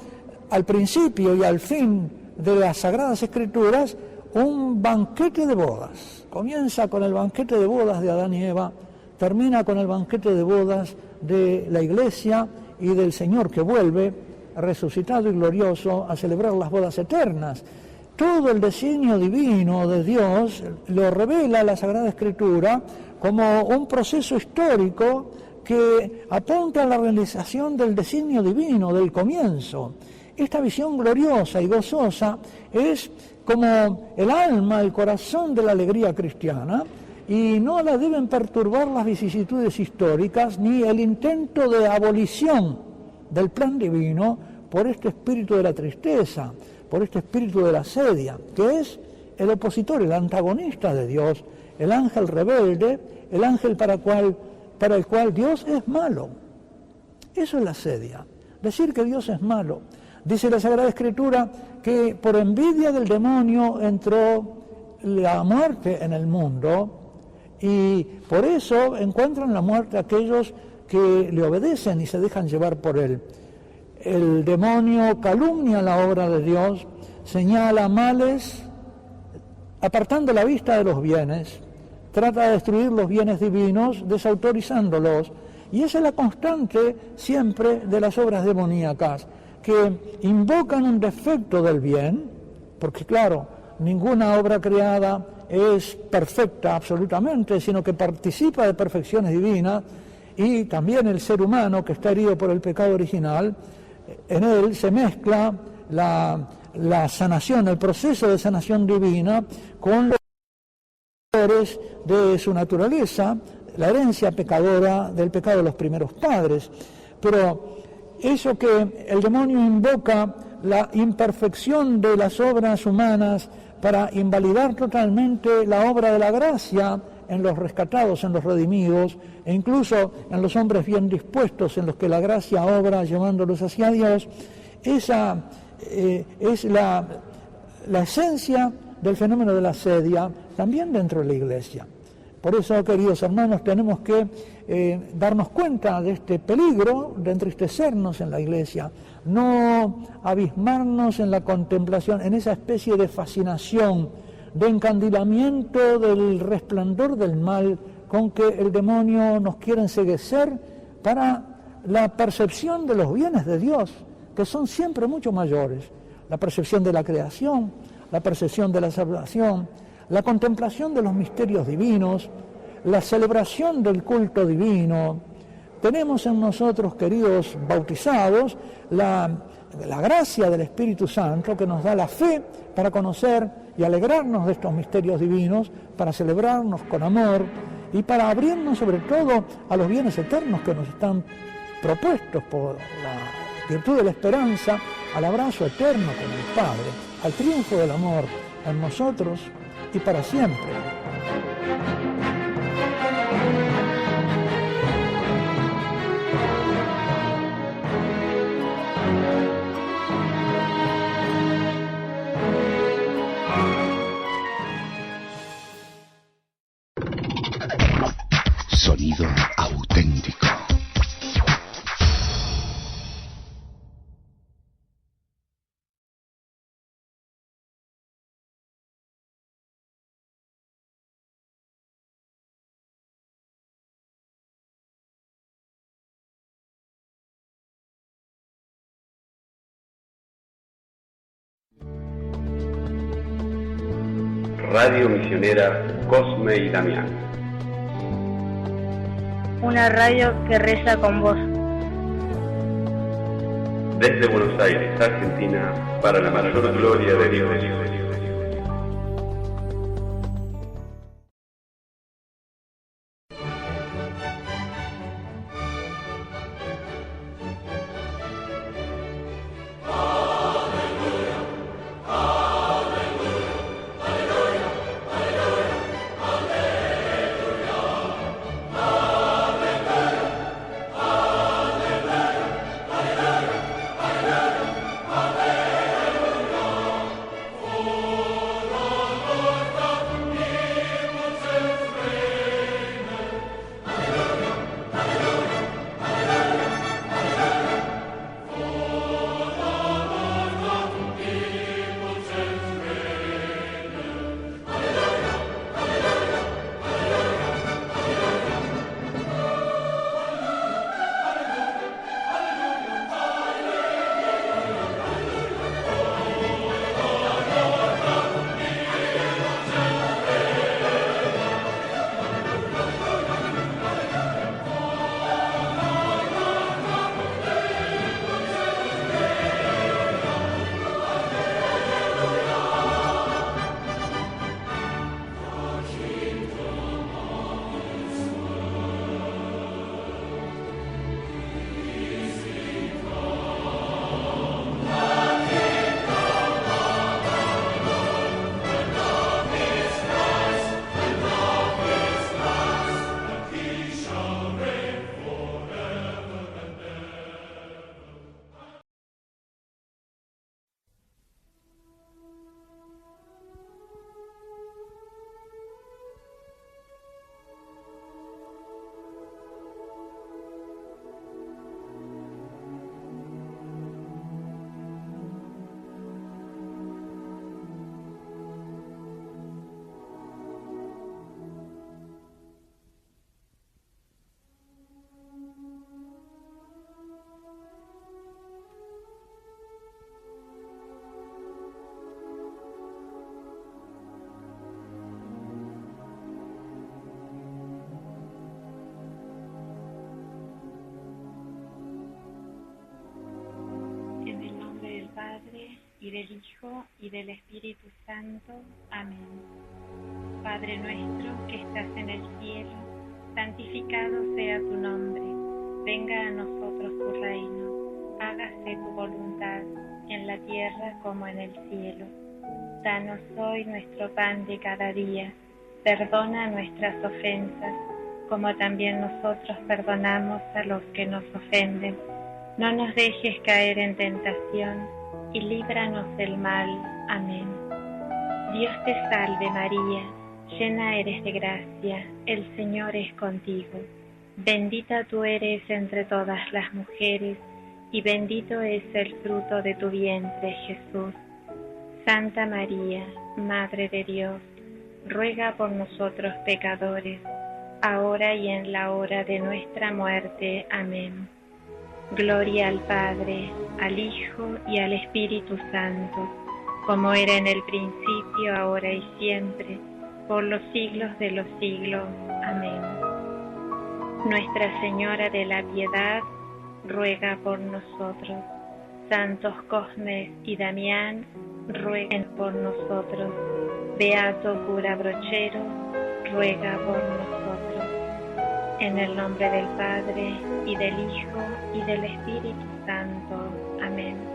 al principio y al fin de las Sagradas Escrituras un banquete de bodas. Comienza con el banquete de bodas de Adán y Eva, termina con el banquete de bodas de la Iglesia y del Señor que vuelve, resucitado y glorioso, a celebrar las bodas eternas. Todo el designio divino de Dios lo revela la Sagrada Escritura como un proceso histórico que apunta a la realización del designio divino, del comienzo. Esta visión gloriosa y gozosa es como el alma, el corazón de la alegría cristiana, y no la deben perturbar las vicisitudes históricas ni el intento de abolición del plan divino por este espíritu de la tristeza, por este espíritu de la sedia, que es el opositor, el antagonista de Dios, el ángel rebelde, el ángel para el cual Dios es malo. Eso es la sedia, decir que Dios es malo. Dice la Sagrada Escritura que por envidia del demonio entró la muerte en el mundo y por eso encuentran la muerte aquellos que le obedecen y se dejan llevar por él. El demonio calumnia la obra de Dios, señala males, apartando la vista de los bienes, trata de destruir los bienes divinos, desautorizándolos. Y esa es la constante siempre de las obras demoníacas, que invocan un defecto del bien, porque claro, ninguna obra creada es perfecta absolutamente, sino que participa de perfecciones divinas, y también el ser humano que está herido por el pecado original, en él se mezcla la sanación, el proceso de sanación divina con los errores de su naturaleza, la herencia pecadora del pecado de los primeros padres. Pero eso que el demonio invoca, la imperfección de las obras humanas para invalidar totalmente la obra de la gracia en los rescatados, en los redimidos, e incluso en los hombres bien dispuestos, en los que la gracia obra llevándolos hacia Dios, esa es la esencia del fenómeno de la sedia, también dentro de la Iglesia. Por eso, queridos hermanos, tenemos que darnos cuenta de este peligro de entristecernos en la Iglesia, no abismarnos en la contemplación, en esa especie de fascinación, de encandilamiento del resplandor del mal con que el demonio nos quiere enceguecer para la percepción de los bienes de Dios, que son siempre mucho mayores. La percepción de la creación, la percepción de la salvación, la contemplación de los misterios divinos, la celebración del culto divino. Tenemos en nosotros, queridos bautizados, la gracia del Espíritu Santo que nos da la fe para conocer y alegrarnos de estos misterios divinos, para celebrarnos con amor y para abrirnos sobre todo a los bienes eternos que nos están propuestos por la virtud de la esperanza, al abrazo eterno con el Padre, al triunfo del amor en nosotros y para siempre. Sonido auténtico. Radio Misionera Cosme y Damián. Una radio que reza con vos. Desde Buenos Aires, Argentina, para la mayor gloria de Dios. y del Hijo, y del Espíritu Santo. Amén. Padre nuestro que estás en el cielo, santificado sea tu nombre. Venga a nosotros tu reino. Hágase tu voluntad, en la tierra como en el cielo. Danos hoy nuestro pan de cada día. Perdona nuestras ofensas, como también nosotros perdonamos a los que nos ofenden. No nos dejes caer en tentación, y líbranos del mal. Amén. Dios te salve María, llena eres de gracia, el Señor es contigo. Bendita tú eres entre todas las mujeres, y bendito es el fruto de tu vientre, Jesús. Santa María, Madre de Dios, ruega por nosotros pecadores, ahora y en la hora de nuestra muerte. Amén. Gloria al Padre, al Hijo y al Espíritu Santo, como era en el principio, ahora y siempre, por los siglos de los siglos. Amén. Nuestra Señora de la Piedad, ruega por nosotros. Santos Cosme y Damián, rueguen por nosotros. Beato cura Brochero, ruega por nosotros. En el nombre del Padre, y del Hijo, y del Espíritu Santo. Amén.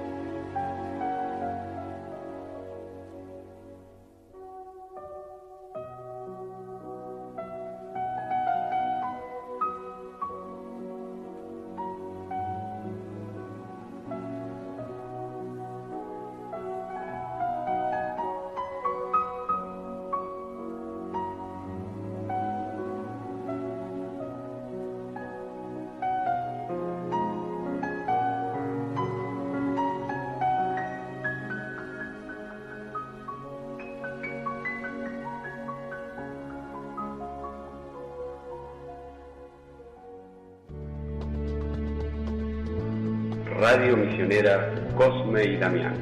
Radio Misionera Cosme y Damián.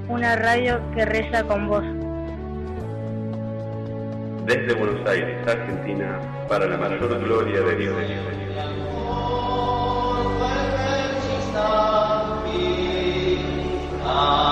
Una radio que reza con vos. Desde Buenos Aires, Argentina, para la mayor gloria de Dios. Ah